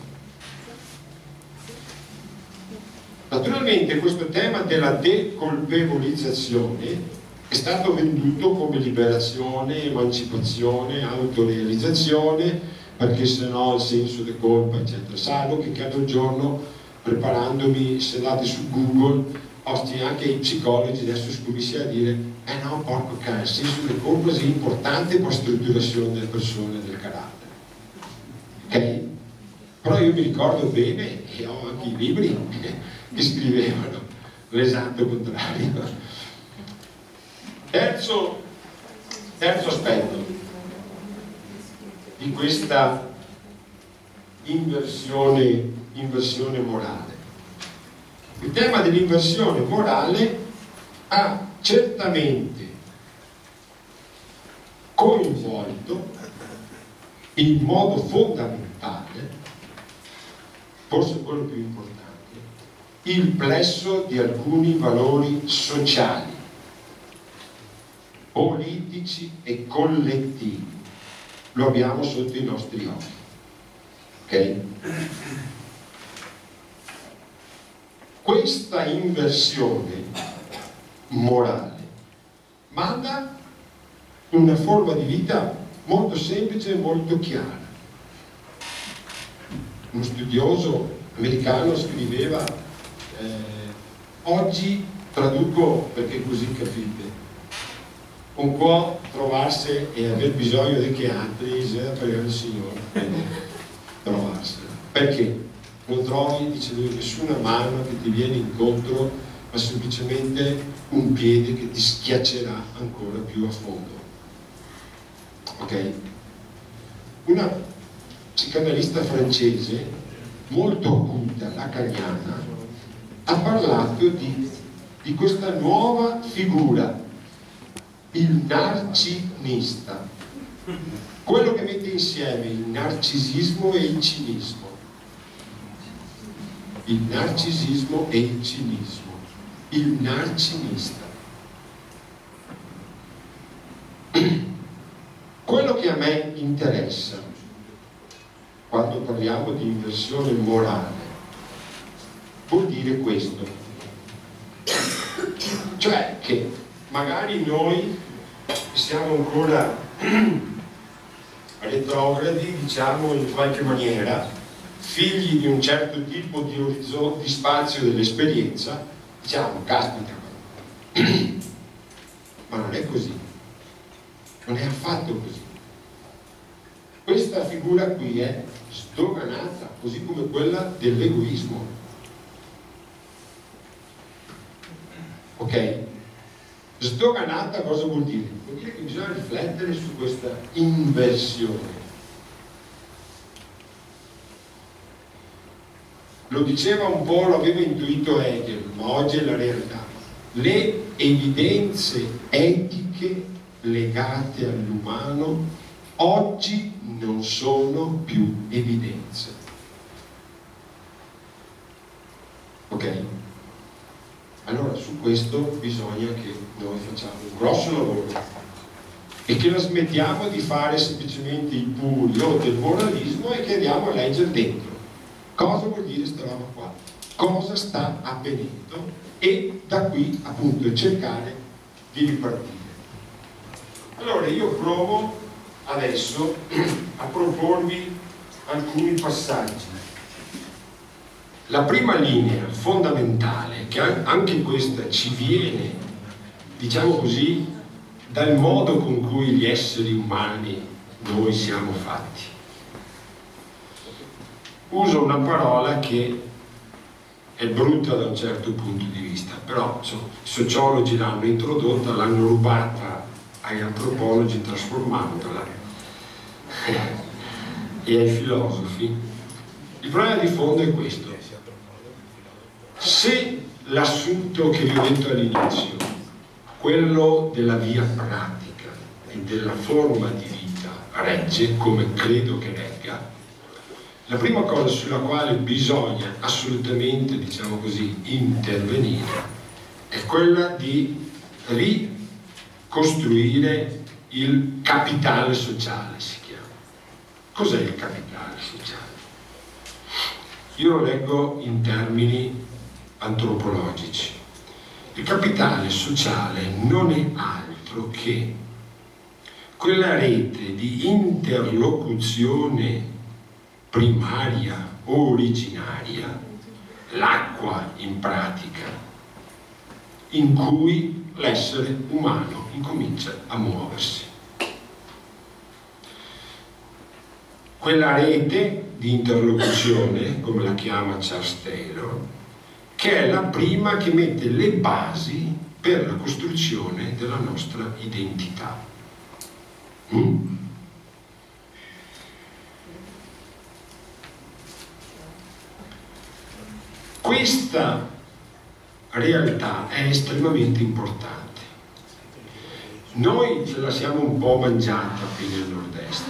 Speaker 5: Naturalmente questo tema della decolpevolizzazione è stato venduto come liberazione, emancipazione, autorealizzazione, perché sennò il senso di colpa eccetera. Salvo che l'altro giorno, preparandomi, se andate su Google, anche i psicologi adesso scommessi a dire no, porco cane, il senso di colpa è importante per la strutturazione delle persone, del carattere, ok? Però io mi ricordo bene e ho anche i libri che scrivevano l'esatto contrario. Terzo aspetto di questa inversione morale. Il tema dell'inversione morale ha certamente coinvolto in modo fondamentale, forse quello più importante, il plesso di alcuni valori sociali, politici e collettivi. Lo abbiamo sotto i nostri occhi. Ok? Questa inversione morale manda una forma di vita molto semplice e molto chiara. Uno studioso americano scriveva, oggi traduco perché così capite, un po' trovarsi e aver bisogno di che altri sia per il Signore, trovarsela. Perché? Non trovi, dice lui, nessuna mano che ti viene incontro, ma semplicemente un piede che ti schiaccerà ancora più a fondo. Ok? Una psicanalista francese molto occulta, lacaniana, ha parlato di questa nuova figura, il narcisista, quello che mette insieme il narcisismo e il cinismo. Il narcisismo e il cinismo, il narcisista. Quello che a me interessa quando parliamo di inversione morale vuol dire questo, cioè che magari noi siamo ancora retrogradi, diciamo in qualche maniera, figli di un certo tipo di orizzonte, di spazio dell'esperienza, diciamo, caspita, ma non è così, non è affatto così. Questa figura qui è sdoganata, così come quella dell'egoismo. Ok? Sdoganata cosa vuol dire? Vuol dire che bisogna riflettere su questa inversione. Lo diceva un po', lo aveva intuito Hegel, ma oggi è la realtà. Le evidenze etiche legate all'umano oggi non sono più evidenze. Ok? Allora su questo bisogna che noi facciamo un grosso lavoro e che la smettiamo di fare semplicemente i puri o del moralismo e che andiamo a leggere dentro. Cosa vuol dire questa roba qua? Cosa sta avvenendo? E da qui appunto cercare di ripartire. Allora io provo adesso a proporvi alcuni passaggi. La prima linea fondamentale, che anche questa ci viene, diciamo così, dal modo con cui gli esseri umani noi siamo fatti. Uso una parola che è brutta da un certo punto di vista, però i sociologi l'hanno introdotta, l'hanno rubata agli antropologi trasformandola e ai filosofi. Il problema di fondo è questo: se l'assunto che vi ho detto all'inizio, quello della via pratica e della forma di vita, regge, come credo che regga, la prima cosa sulla quale bisogna assolutamente, diciamo così, intervenire è quella di ricostruire il capitale sociale, si chiama. Cos'è il capitale sociale? Io lo leggo in termini antropologici. Il capitale sociale non è altro che quella rete di interlocuzione primaria o originaria, l'acqua in pratica, in cui l'essere umano incomincia a muoversi. Quella rete di interlocuzione, come la chiama Charles Taylor, che è la prima che mette le basi per la costruzione della nostra identità. Questa realtà è estremamente importante
Speaker 4: Noi ce la siamo un po' mangiata qui nel nord-est,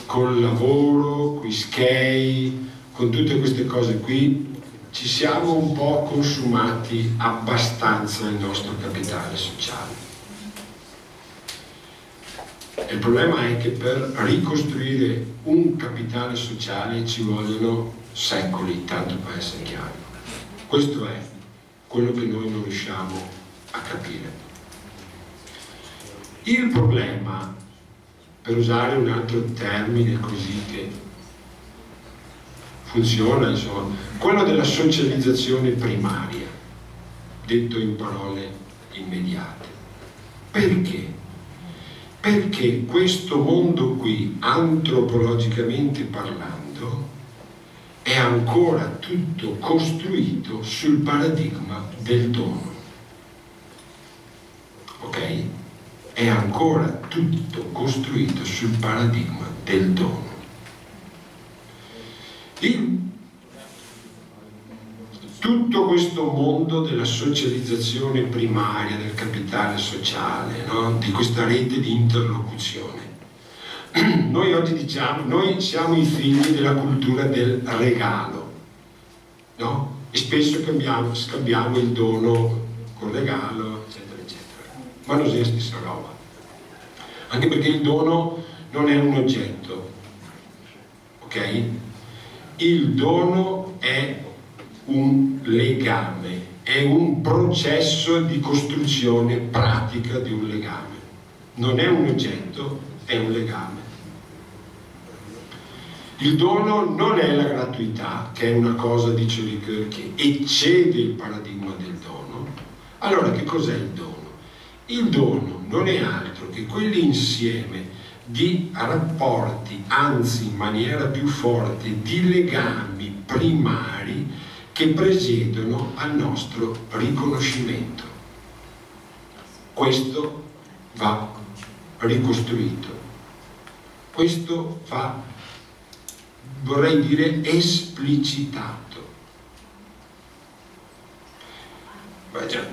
Speaker 4: col lavoro, con i schei, con tutte queste cose qui, ci siamo un po' consumati abbastanza il nostro capitale sociale. Il problema è che per ricostruire un capitale sociale ci vogliono secoli, tanto per essere chiari. Questo è quello che noi non riusciamo a capire. Il problema, per usare un altro termine così che funziona, insomma, quello della socializzazione primaria, detto in parole immediate. Perché? Perché questo mondo qui, antropologicamente parlando, è ancora tutto costruito sul paradigma del dono. Ok? È ancora tutto costruito sul paradigma del dono. Tutto questo mondo della socializzazione primaria, del capitale sociale, no? Di questa rete di interlocuzione. Noi oggi diciamo, noi siamo i figli della cultura del regalo, no? E spesso scambiamo il dono col regalo, eccetera, eccetera. Ma non è la stessa roba. Anche perché il dono non è un oggetto, ok? Il dono è un legame, è un processo di costruzione pratica di un legame. Non è un oggetto, è un legame. Il dono non è la gratuità, che è una cosa, dice Ricoeur, che eccede il paradigma del dono. Allora, che cos'è il dono? Il dono non è altro che quell'insieme di rapporti, anzi in maniera più forte, di legami primari che presiedono al nostro riconoscimento. Questo va ricostruito, questo va, vorrei dire, esplicitato.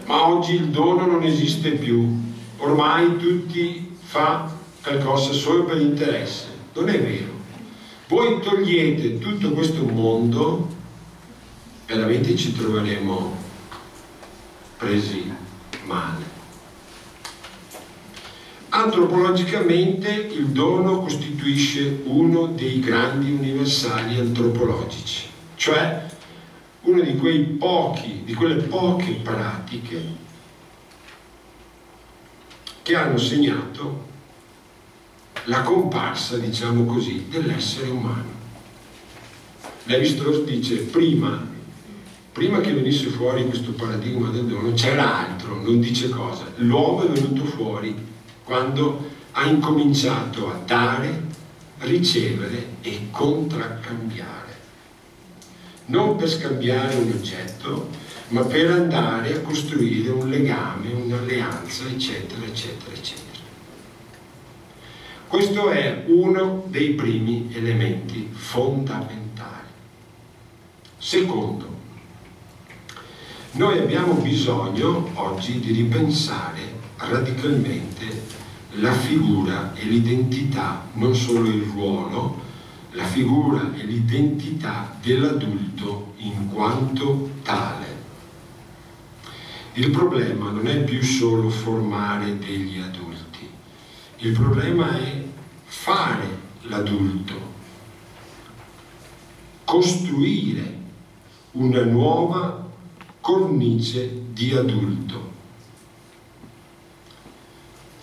Speaker 4: Ma oggi il dono non esiste più, ormai tutti fa qualcosa solo per interesse. Non è vero. Voi togliete tutto questo mondo, veramente ci troveremo presi male. Antropologicamente il dono costituisce uno dei grandi universali antropologici, cioè uno di quelle poche pratiche che hanno segnato la comparsa, diciamo così, dell'essere umano. Lévi-Strauss dice, prima che venisse fuori questo paradigma del dono c'era altro, non dice cosa. L'uomo è venuto fuori quando ha incominciato a dare, ricevere e contraccambiare. Non per scambiare un oggetto, ma per andare a costruire un legame, un'alleanza, eccetera, eccetera, eccetera. Questo è uno dei primi elementi fondamentali. Secondo, noi abbiamo bisogno oggi di ripensare radicalmente la figura e l'identità, non solo il ruolo, la figura e l'identità dell'adulto in quanto tale. Il problema non è più solo formare degli adulti, il problema è fare l'adulto, costruire una nuova cornice di adulto.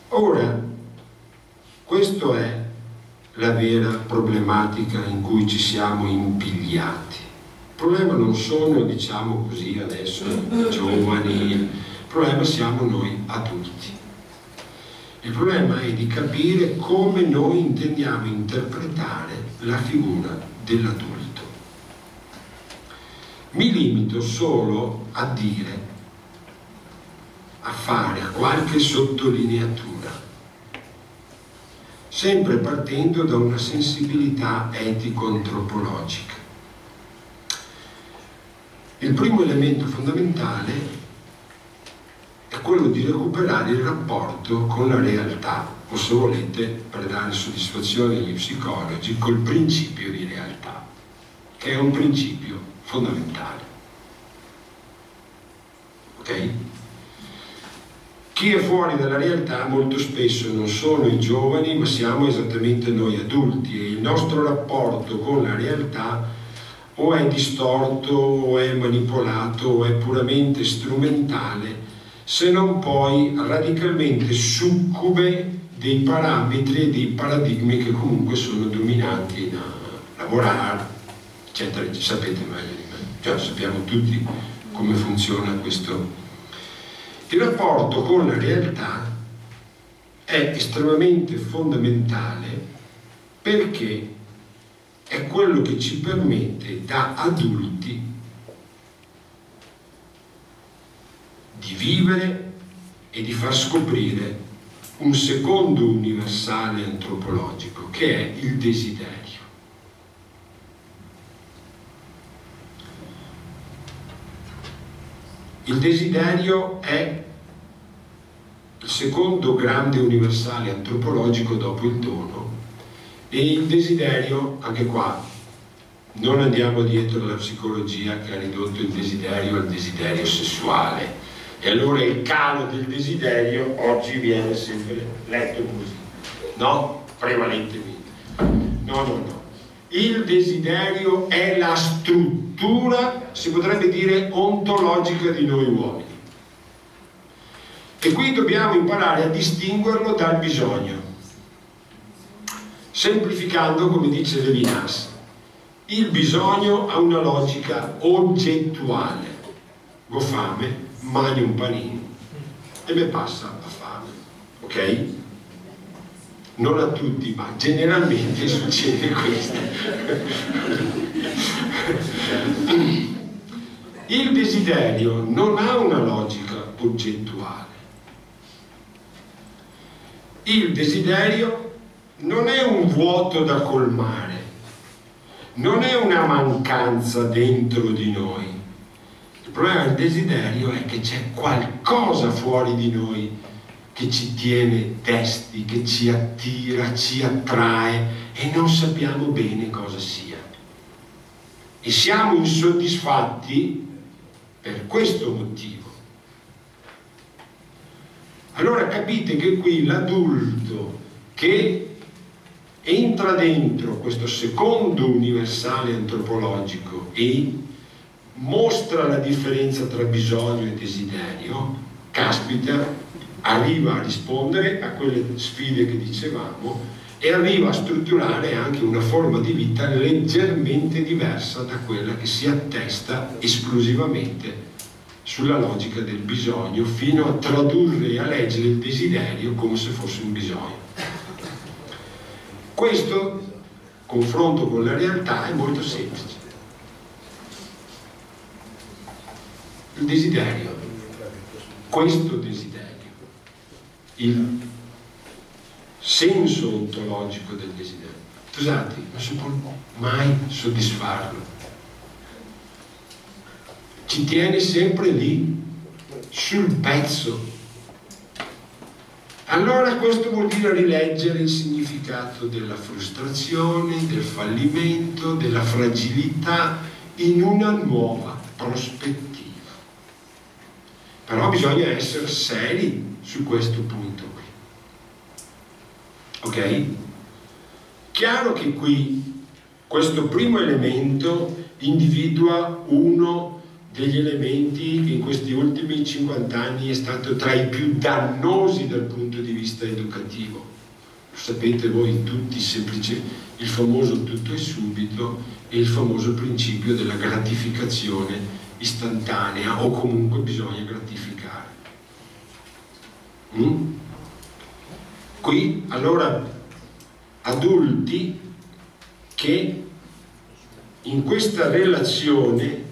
Speaker 4: Ora, questa è la vera problematica in cui ci siamo impigliati. Il problema non sono, diciamo così, adesso i giovani, il problema siamo noi adulti. Il problema è di capire come noi intendiamo interpretare la figura dell'adulto. Mi limito solo a dire, a fare qualche sottolineatura, sempre partendo da una sensibilità etico-antropologica. Il primo elemento fondamentale è quello di recuperare il rapporto con la realtà, o se volete, per dare soddisfazione agli psicologi, col principio di realtà, che è un principio fondamentale. Ok? Chi è fuori dalla realtà molto spesso non sono i giovani, ma siamo esattamente noi adulti, e il nostro rapporto con la realtà o è distorto, o è manipolato, o è puramente strumentale, se non poi radicalmente succube dei parametri e dei paradigmi che comunque sono dominanti in lavorare, eccetera. Sapete meglio di me, cioè sappiamo tutti come funziona questo. Il rapporto con la realtà è estremamente fondamentale perché è quello che ci permette da adulti di vivere e di far scoprire un secondo universale antropologico, che è il desiderio. Il desiderio è il secondo grande universale antropologico dopo il dono, e il desiderio, anche qua, non andiamo dietro alla psicologia che ha ridotto il desiderio al desiderio sessuale, e allora il calo del desiderio oggi viene sempre letto così, no? Prevalentemente. No. Il desiderio è la struttura, si potrebbe dire, ontologica di noi uomini. E qui dobbiamo imparare a distinguerlo dal bisogno. Semplificando, come dice Levinas, il bisogno ha una logica oggettuale. Ho fame, mangio un panino e mi passa la fame, ok? Non a tutti, ma generalmente succede questo. Il desiderio non ha una logica oggettuale. Il desiderio non è un vuoto da colmare, non è una mancanza dentro di noi. Il problema del desiderio è che c'è qualcosa fuori di noi che ci tiene testi, che ci attira, ci attrae e non sappiamo bene cosa sia. E siamo insoddisfatti per questo motivo. Allora capite che qui l'adulto che entra dentro questo secondo universale antropologico e mostra la differenza tra bisogno e desiderio, caspita, arriva a rispondere a quelle sfide che dicevamo e arriva a strutturare anche una forma di vita leggermente diversa da quella che si attesta esclusivamente sulla logica del bisogno, fino a tradurre e a leggere il desiderio come se fosse un bisogno. Questo confronto con la realtà è molto semplice. Il desiderio, questo desiderio, il senso ontologico del desiderio, scusate, non si può mai soddisfarlo. Ci tiene sempre lì, sul pezzo. Allora questo vuol dire rileggere il significato della frustrazione, del fallimento, della fragilità in una nuova prospettiva. Però bisogna essere seri su questo punto qui. Ok? Chiaro che qui questo primo elemento individua uno degli elementi che in questi ultimi 50 anni è stato tra i più dannosi dal punto di vista educativo. Lo sapete voi tutti, semplice, il famoso tutto e subito e il famoso principio della gratificazione istantanea, o comunque bisogna gratificare. Qui allora adulti che in questa relazione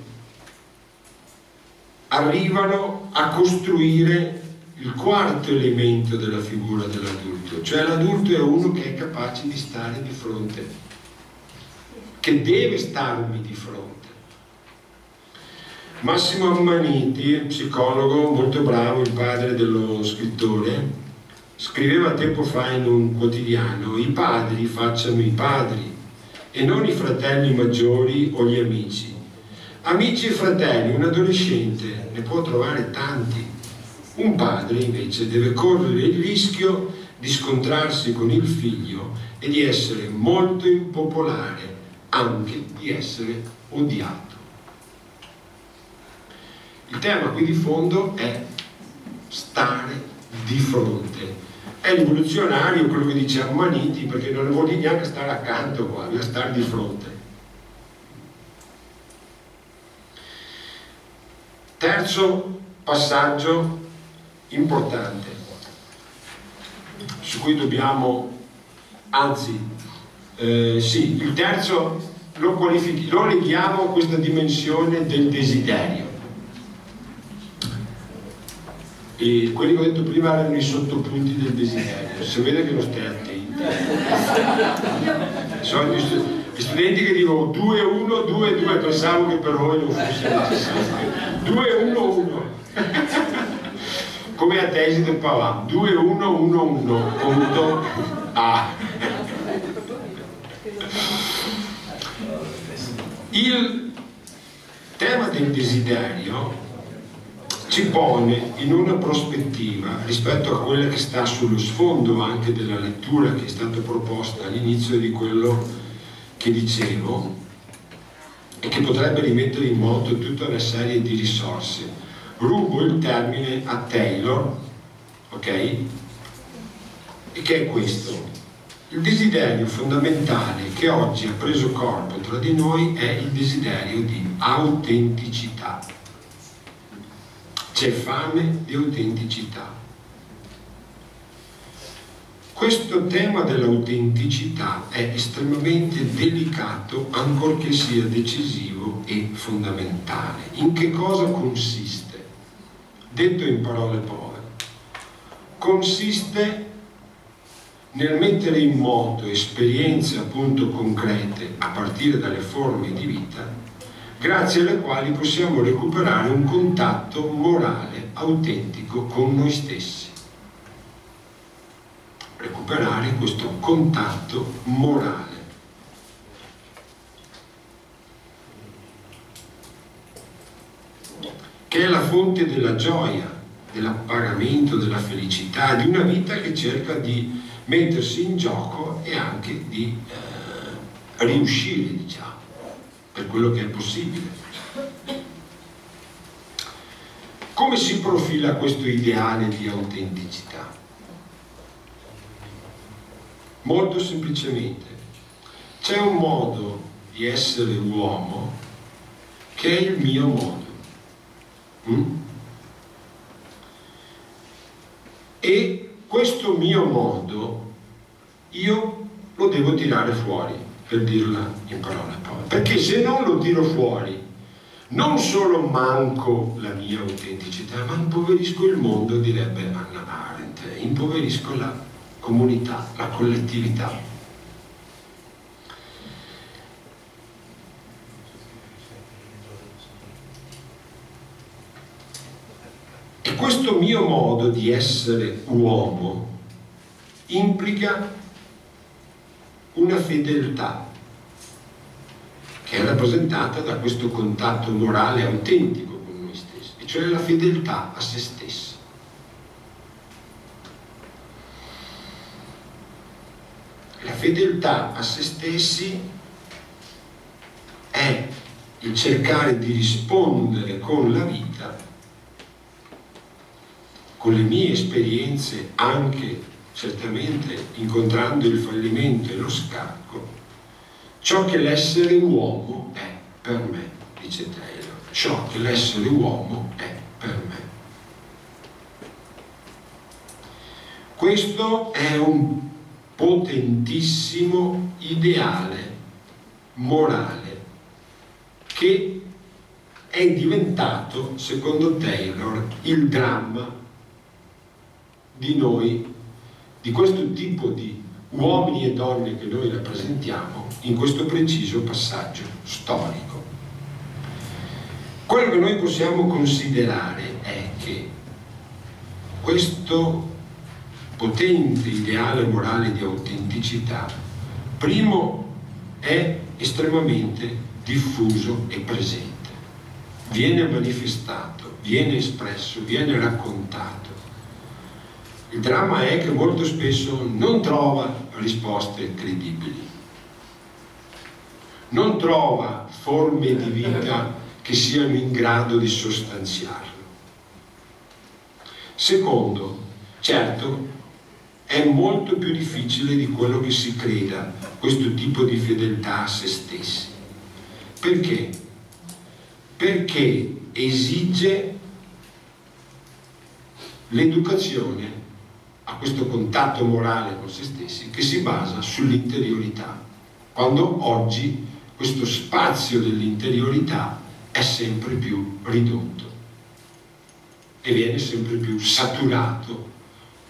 Speaker 4: arrivano a costruire il quarto elemento della figura dell'adulto, cioè l'adulto è uno che è capace di stare di fronte, che deve starmi di fronte. Massimo Ammaniti, psicologo molto bravo, il padre dello scrittore, scriveva tempo fa in un quotidiano: i padri facciano i padri e non i fratelli maggiori o gli amici. Amici e fratelli un adolescente ne può trovare tanti. Un padre invece deve correre il rischio di scontrarsi con il figlio e di essere molto impopolare, anche di essere odiato. Il tema qui di fondo è stare di fronte. È rivoluzionario quello che dice Ammaniti, perché non vuol dire neanche stare accanto qua, bisogna stare di fronte. Terzo passaggio importante, su cui dobbiamo, anzi, sì, il terzo lo leghiamo a questa dimensione del desiderio. E quelli che ho detto prima erano i sottopunti del desiderio, si vede che non stai attento. Sono gli studenti che dicono 2, 1, 2, 2, pensavo che per voi non fosse necessario. 2, 1, 1. Come a tesi del Pavà, 2, 1, 1, 1, punto A. Il tema del desiderio ci pone in una prospettiva rispetto a quella che sta sullo sfondo anche della lettura che è stata proposta all'inizio di quello che dicevo, e che potrebbe rimettere in moto tutta una serie di risorse. Rubo il termine a Taylor, ok? E che è questo: il desiderio fondamentale che oggi ha preso corpo tra di noi è il desiderio di autenticità. C'è fame di autenticità. Questo tema dell'autenticità è estremamente delicato, ancorché sia decisivo e fondamentale. In che cosa consiste? Detto in parole povere, consiste nel mettere in moto esperienze appunto concrete a partire dalle forme di vita, grazie alle quali possiamo recuperare un contatto morale autentico con noi stessi. Recuperare questo contatto morale. Che è la fonte della gioia, dell'appagamento, della felicità, di una vita che cerca di mettersi in gioco e anche di riuscire, diciamo, per quello che è possibile. Come si profila questo ideale di autenticità? Molto semplicemente, c'è un modo di essere uomo che è il mio modo. E questo mio modo io lo devo tirare fuori, per dirla in parole povere, perché se non lo tiro fuori non solo manco la mia autenticità, ma impoverisco il mondo, direbbe Hannah Arendt, impoverisco la comunità, la collettività. E questo mio modo di essere uomo implica una fedeltà che è rappresentata da questo contatto morale autentico con noi stessi, e cioè la fedeltà a se stessi. La fedeltà a se stessi è il cercare di rispondere con la vita, con le mie esperienze, anche certamente incontrando il fallimento e lo scacco, ciò che l'essere uomo è per me, dice Taylor, ciò che l'essere uomo è per me. Questo è un potentissimo ideale morale che è diventato, secondo Taylor, il dramma di noi, di questo tipo di uomini e donne che noi rappresentiamo in questo preciso passaggio storico. Quello che noi possiamo considerare è che questo potente ideale morale di autenticità, primo, è estremamente diffuso e presente, viene manifestato, viene espresso, viene raccontato. Il dramma è che molto spesso non trova risposte credibili, non trova forme di vita che siano in grado di sostanziarlo. Secondo, certo, è molto più difficile di quello che si creda questo tipo di fedeltà a se stessi. Perché? Perché esige l'educazione a questo contatto morale con se stessi che si basa sull'interiorità, quando oggi questo spazio dell'interiorità è sempre più ridotto e viene sempre più saturato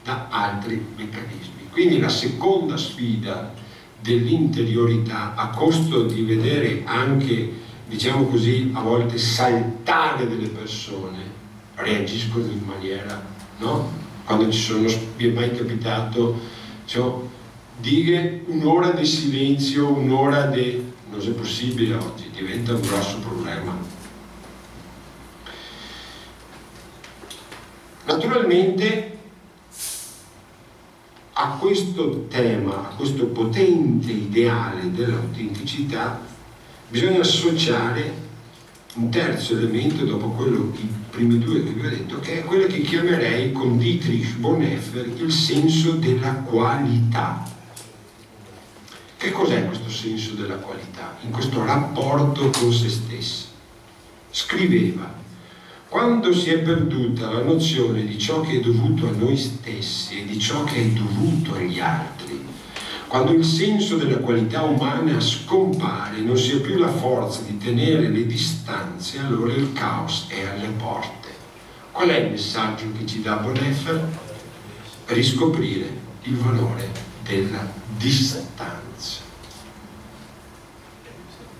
Speaker 4: da altri meccanismi. Quindi la seconda sfida dell'interiorità, a costo di vedere anche, diciamo così, a volte saltare delle persone, reagiscono in maniera, no? Quando ci sono, vi è mai capitato, cioè, dire un'ora di silenzio, un'ora di... non è possibile oggi, diventa un grosso problema. Naturalmente a questo tema, a questo potente ideale dell'autenticità, bisogna associare un terzo elemento dopo quello, i primi due che vi ho detto, che è quello che chiamerei con Dietrich Bonhoeffer il senso della qualità. Che cos'è questo senso della qualità? In questo rapporto con se stessi. Scriveva: quando si è perduta la nozione di ciò che è dovuto a noi stessi e di ciò che è dovuto agli altri, quando il senso della qualità umana scompare, non si ha più la forza di tenere le distanze, allora il caos è alle porte. Qual è il messaggio che ci dà Bonhoeffer? Riscoprire il valore della distanza,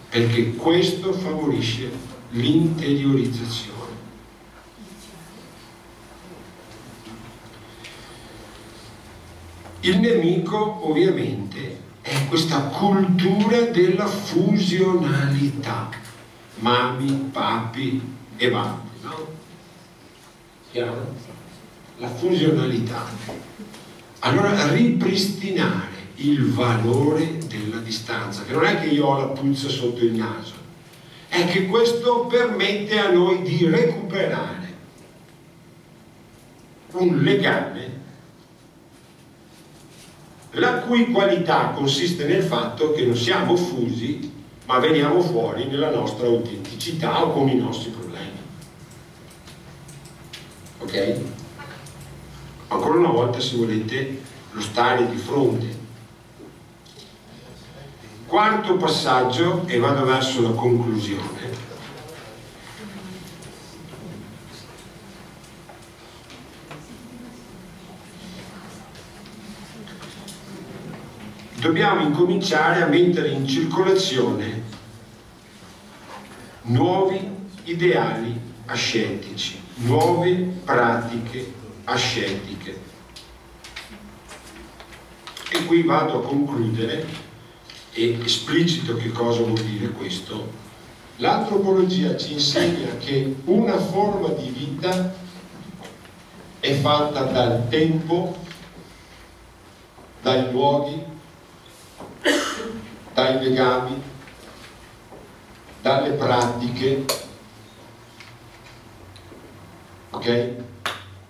Speaker 4: perché questo favorisce l'interiorizzazione. Il nemico ovviamente è questa cultura della fusionalità, mami, papi e babbi, no? Chiaro? La fusionalità. Allora ripristinare il valore della distanza, che non è che io ho la puzza sotto il naso, è che questo permette a noi di recuperare un legame la cui qualità consiste nel fatto che non siamo fusi, ma veniamo fuori nella nostra autenticità o con i nostri problemi. Ok? Ancora una volta, se volete, lo stare di fronte. Quarto passaggio, e vado verso la conclusione. Dobbiamo incominciare a mettere in circolazione nuovi ideali ascetici, nuove pratiche ascetiche. E qui vado a concludere e esplicito che cosa vuol dire questo. L'antropologia ci insegna che una forma di vita è fatta dal tempo, dai luoghi, dai legami, dalle pratiche, ok?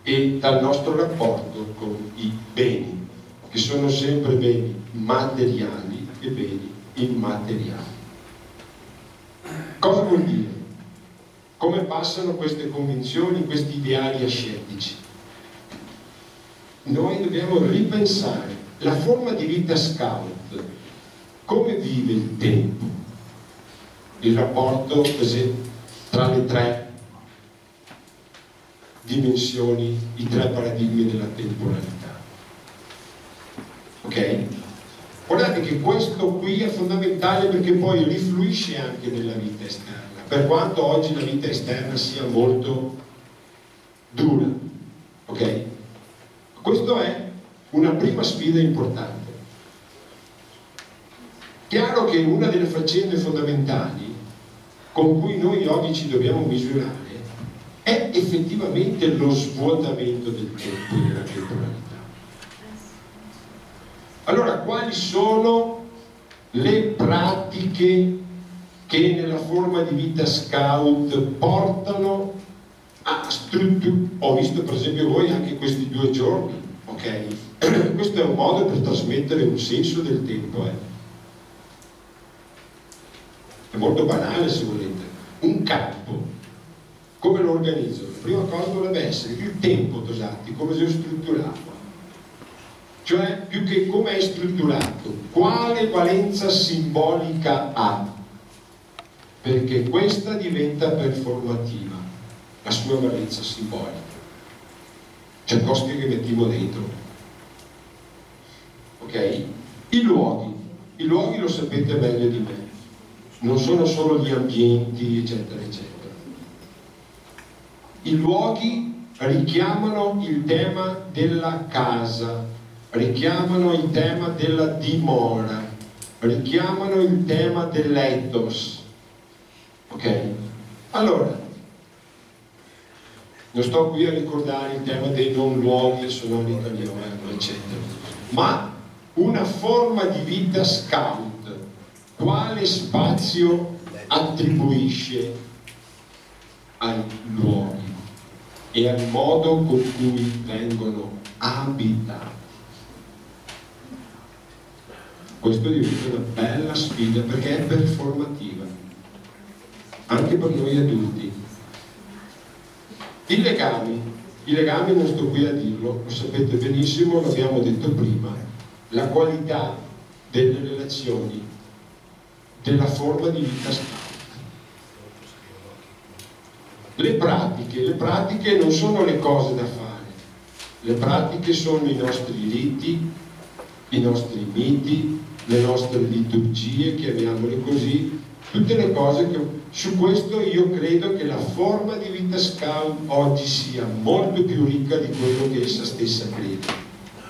Speaker 4: E dal nostro rapporto con i beni, che sono sempre beni materiali e beni immateriali. Cosa vuol dire? Come passano queste convinzioni, questi ideali ascetici? Noi dobbiamo ripensare la forma di vita scout. Come vive il tempo? Il rapporto tra le tre dimensioni, i tre paradigmi della temporalità. Ok? Guardate che questo qui è fondamentale perché poi rifluisce anche nella vita esterna.
Speaker 5: per quanto oggi la vita esterna sia molto dura, ok? Questa è una prima sfida importante. Chiaro che una delle faccende fondamentali con cui noi oggi ci dobbiamo misurare è effettivamente lo svuotamento del tempo e della temporalità. Allora, quali sono le pratiche che nella forma di vita scout portano a strutturare? Ho visto per esempio voi anche questi 2 giorni, ok? Questo è un modo per trasmettere un senso del tempo, È molto banale se volete. Un campo, come lo organizzo? La prima cosa dovrebbe essere il tempo, Tosatti, come si è strutturato. Cioè, più che come è strutturato, quale valenza simbolica ha? Perché questa diventa performativa, la sua valenza simbolica. Cioè, cose che mettiamo dentro. Ok? I luoghi lo sapete meglio di me. Non sono solo gli ambienti, eccetera, eccetera. I luoghi richiamano il tema della casa, richiamano il tema della dimora, richiamano il tema dell'ethos. Ok? Allora, non sto qui a ricordare il tema dei non luoghi sonori italiani, eccetera, ma una forma di vita scout quale spazio attribuisce ai luoghi e al modo con cui vengono abitati? Questo diventa una bella sfida perché è performativa anche per noi adulti. I legami non sto qui a dirlo, lo sapete benissimo, l'abbiamo detto prima, la qualità delle relazioni, della forma di vita scout. Le pratiche non sono le cose da fare, le pratiche sono i nostri riti, i nostri miti, le nostre liturgie, chiamiamole così, tutte le cose che... Su questo io credo che la forma di vita scout oggi sia molto più ricca di quello che essa stessa crede.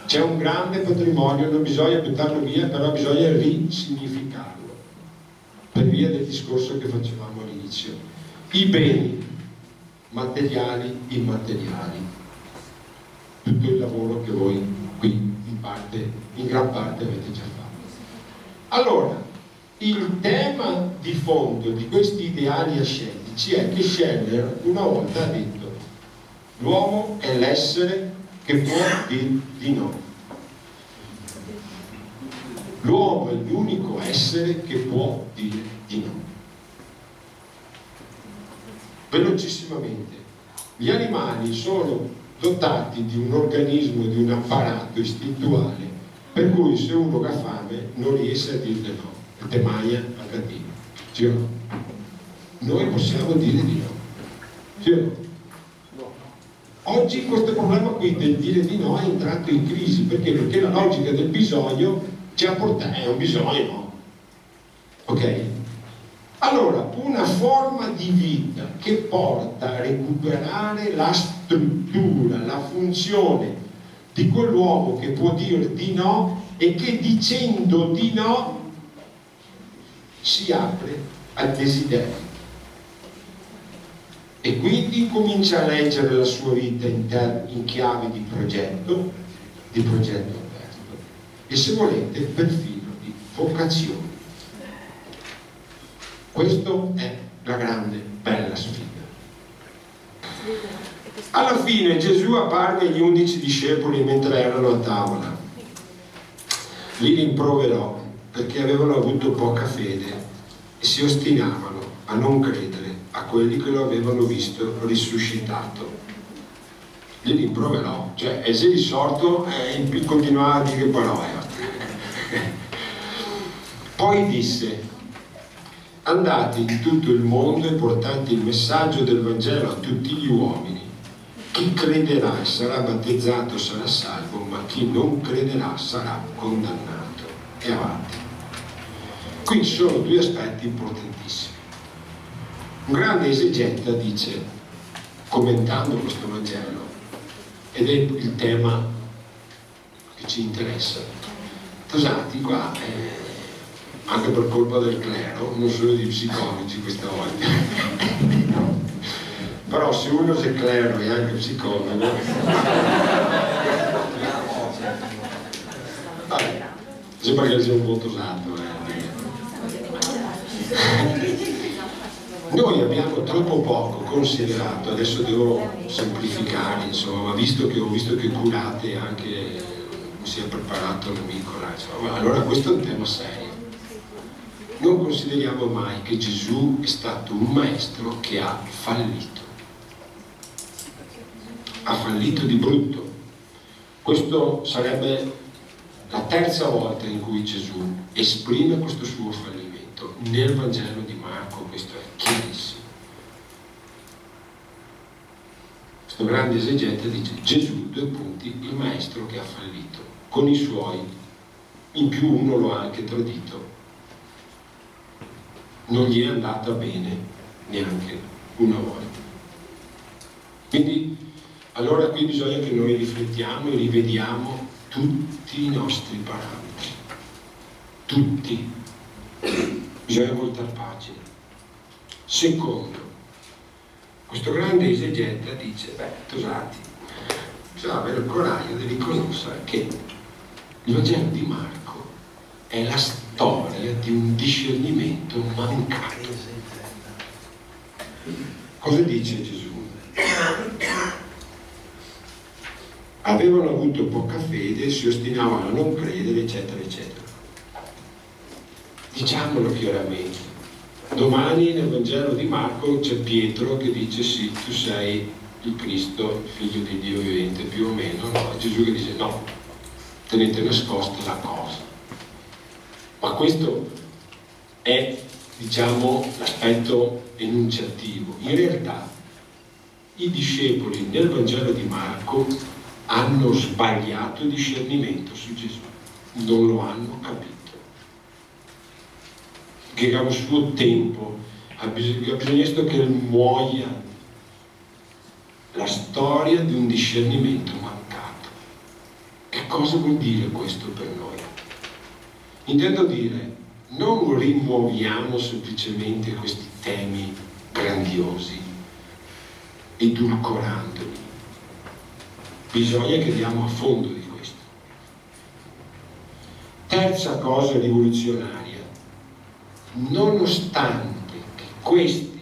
Speaker 5: C'è un grande patrimonio, non bisogna buttarlo via, però bisogna risignificarlo, per via del discorso che facevamo all'inizio. I beni materiali, immateriali, tutto il lavoro che voi qui in gran parte avete già fatto. Allora, il tema di fondo di questi ideali ascetici è che Scheller una volta ha detto: l'uomo è l'essere che può dire di no. L'uomo è l'unico essere che può dire di no. Velocissimamente, gli animali sono dotati di un organismo, di un apparato istintuale per cui se uno ha fame non riesce a dire no, perché maglia al gattino, sì o no? Noi possiamo dire di no, sì o no? No. Oggi questo problema qui del dire di no è entrato in crisi, perché la logica del bisogno ci ha portato, è un bisogno, no? Ok? Allora, una forma di vita che porta a recuperare la struttura, la funzione di quell'uomo che può dire di no e che dicendo di no si apre al desiderio e quindi comincia a leggere la sua vita in chiave di progetto aperto e, se volete, perfino di vocazione. Questa è la grande, bella sfida. Alla fine Gesù apparve agli 11 discepoli mentre erano a tavola. Li rimproverò perché avevano avuto poca fede e si ostinavano a non credere a quelli che lo avevano visto risuscitato. Li rimproverò, cioè è se risorto e continuava a dire parole. Poi disse: andate in tutto il mondo e portate il messaggio del Vangelo a tutti gli uomini. Chi crederà e sarà battezzato sarà salvo, ma chi non crederà sarà condannato. E avanti. Qui ci sono due aspetti importantissimi.
Speaker 4: Un grande esegeta dice, commentando questo Vangelo, ed è il tema che ci interessa, Tosatti qua, anche per colpa del clero, non solo di psicologi questa volta, però se uno è clero e anche psicologo, vabbè, sembra che sia un po' tosato. Noi abbiamo troppo poco considerato, adesso devo semplificare, insomma, visto che curate anche, mi si è preparato l'amico là, insomma, allora questo è un tema serio. Non consideriamo mai che Gesù è stato un maestro che ha fallito di brutto. Questo sarebbe la terza volta in cui Gesù esprime questo suo fallimento. Nel Vangelo di Marco questo è chiarissimo. Questo grande esegeta dice Gesù, due punti, il maestro che ha fallito, con i suoi, in più uno lo ha anche tradito. Non gli è andata bene neanche una volta. Quindi, allora qui bisogna che noi riflettiamo e rivediamo tutti i nostri parametri. Tutti. Bisogna voltare pagina. Secondo, questo grande esegeta dice, Tosatti, bisogna avere il coraggio di riconoscere che il Vangelo di Marco è la storia di un discernimento mancato. Cosa dice Gesù? Avevano avuto poca fede, si ostinavano a non credere, eccetera, eccetera. Diciamolo chiaramente, domani nel Vangelo di Marco c'è Pietro che dice sì, tu sei il Cristo, il figlio di Dio vivente, più o meno, no? Gesù che dice no, tenete nascosta la cosa. Ma questo è, diciamo, l'aspetto enunciativo. In realtà i discepoli nel Vangelo di Marco hanno sbagliato il discernimento su Gesù, non lo hanno capito. Che a un suo tempo ha bisogno che muoia la storia di un discernimento mancato. Che cosa vuol dire questo per noi? Intendo dire, non rimuoviamo semplicemente questi temi grandiosi, edulcorandoli. Bisogna che andiamo a fondo di questo. Terza cosa rivoluzionaria. Nonostante che questi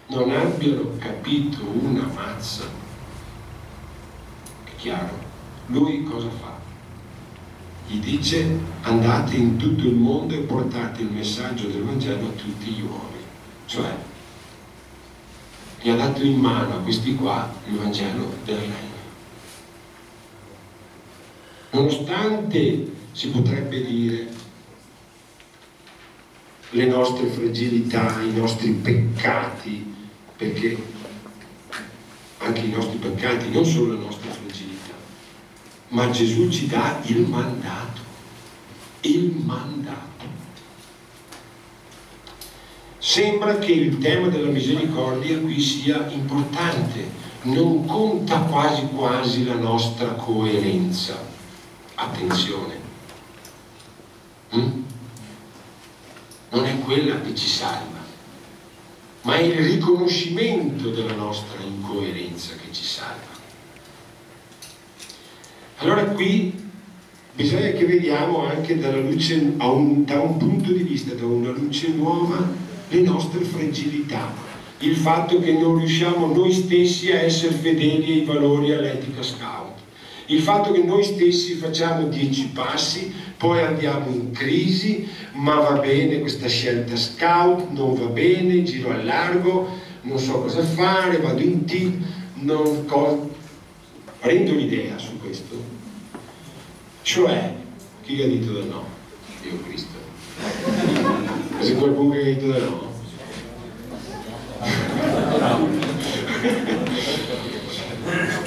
Speaker 4: non abbiano capito una mazza, è chiaro, lui cosa fa? Gli dice andate in tutto il mondo e portate il messaggio del Vangelo a tutti gli uomini, cioè gli ha dato in mano a questi qua il Vangelo del Regno. Nonostante, si potrebbe dire, le nostre fragilità, i nostri peccati, perché anche i nostri peccati, non solo le nostre fragilità, ma Gesù ci dà il mandato. Sembra che il tema della misericordia qui sia importante, non conta quasi quasi la nostra coerenza. Attenzione. Non è quella che ci salva, ma è il riconoscimento della nostra incoerenza che ci salva. Allora qui bisogna che vediamo anche dalla luce, da un punto di vista, da una luce nuova, le nostre fragilità, il fatto che non riusciamo noi stessi a essere fedeli ai valori, all'etica scout, il fatto che noi stessi facciamo 10 passi, poi andiamo in crisi, ma va bene questa scelta scout, non va bene, giro al largo, non so cosa fare, vado in T, rendo l'idea su questo. Cioè, chi ha detto del no? Dio Cristo. C'è qualcuno che ha detto del no?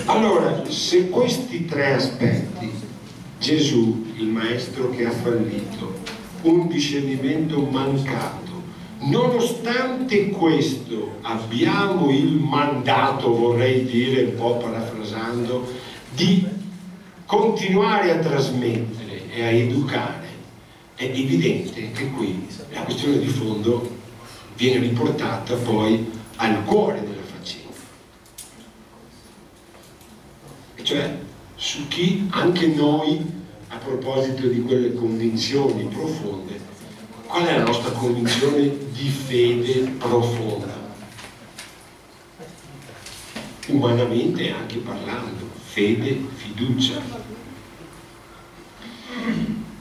Speaker 4: Allora, se questi tre aspetti, Gesù, il maestro che ha fallito, un discernimento mancato, Nonostante questo abbiamo il mandato, vorrei dire un po' parafrasando, di continuare a trasmettere e a educare. È evidente che qui la questione di fondo viene riportata poi al cuore della faccenda, e cioè su chi anche noi, a proposito di quelle convinzioni profonde, qual è la nostra convinzione di fede profonda, umanamente anche parlando, fede, fiducia.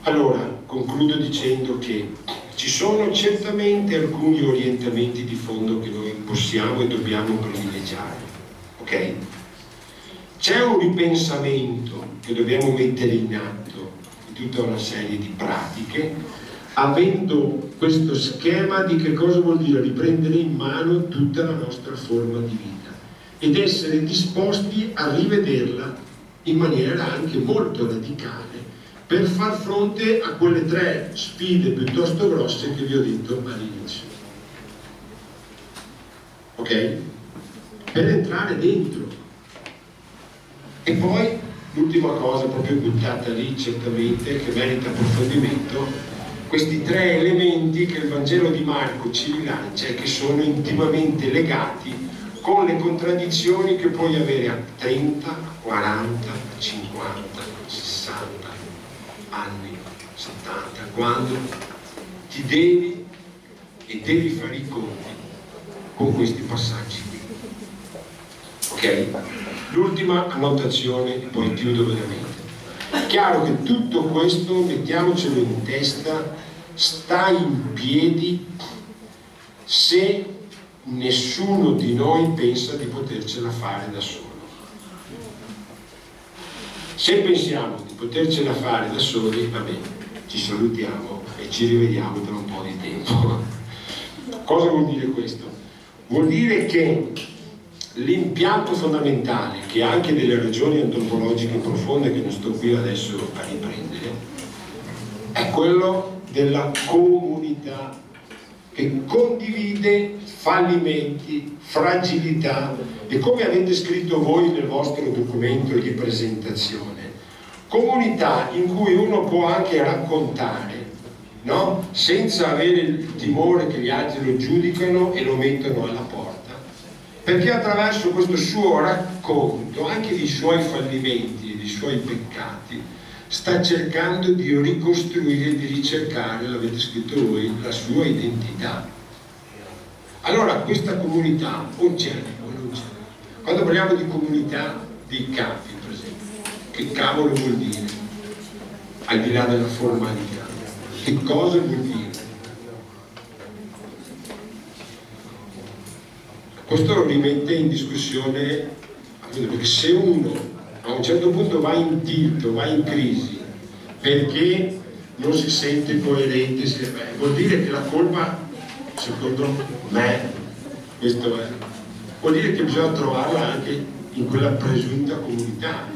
Speaker 4: Allora, concludo dicendo che ci sono certamente alcuni orientamenti di fondo che noi possiamo e dobbiamo privilegiare, ok? C'è un ripensamento che dobbiamo mettere in atto di tutta una serie di pratiche, avendo questo schema di che cosa vuol dire riprendere in mano tutta la nostra forma di vita ed essere disposti a rivederla in maniera anche molto radicale per far fronte a quelle 3 sfide piuttosto grosse che vi ho detto all'inizio. Ok? Per entrare dentro. E poi l'ultima cosa proprio buttata lì certamente che merita approfondimento, questi 3 elementi che il Vangelo di Marco ci rilancia e che sono intimamente legati con le contraddizioni che puoi avere a 30, a 40, a 50, a 60 anni, 70, quando ti devi fare i conti con questi passaggi. Ok? L'ultima annotazione e poi chiudo veramente. È chiaro che tutto questo, mettiamocelo in testa, sta in piedi se nessuno di noi pensa di potercela fare da solo. Se pensiamo di potercela fare da soli, va bene, ci salutiamo e ci rivediamo tra un po' di tempo. Cosa vuol dire questo? Vuol dire che l'impianto fondamentale, che ha anche delle ragioni antropologiche profonde che non sto qui adesso a riprendere, è quello della comunità che condivide fallimenti, fragilità e, come avete scritto voi nel vostro documento di presentazione, comunità in cui uno può anche raccontare, no? Senza avere il timore che gli altri lo giudicano e lo mettono alla porta, perché attraverso questo suo racconto anche dei suoi fallimenti e dei suoi peccati sta cercando di ricostruire, di ricercare, l'avete scritto voi, la sua identità. Allora questa comunità o c'è o non c'è. Quando parliamo di comunità dei capi, per esempio, che cavolo vuol dire? Al di là della formalità, che cosa vuol dire? Questo lo rimette in discussione, perché se uno a un certo punto va in tilt, va in crisi perché non si sente coerente, vuol dire che la colpa, secondo me, questo è, vuol dire che bisogna trovarla anche in quella presunta comunità.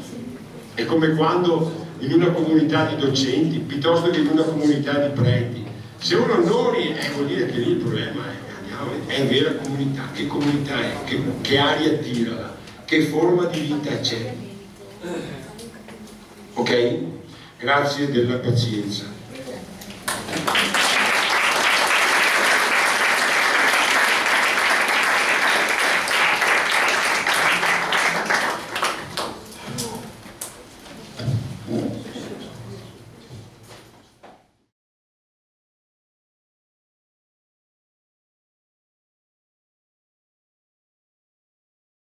Speaker 4: È come quando in una comunità di docenti piuttosto che in una comunità di preti, se uno non riesce, vuol dire che lì il problema è vera comunità. Che comunità è? Che aria tira? Che forma di vita c'è? Ok? Grazie della pazienza.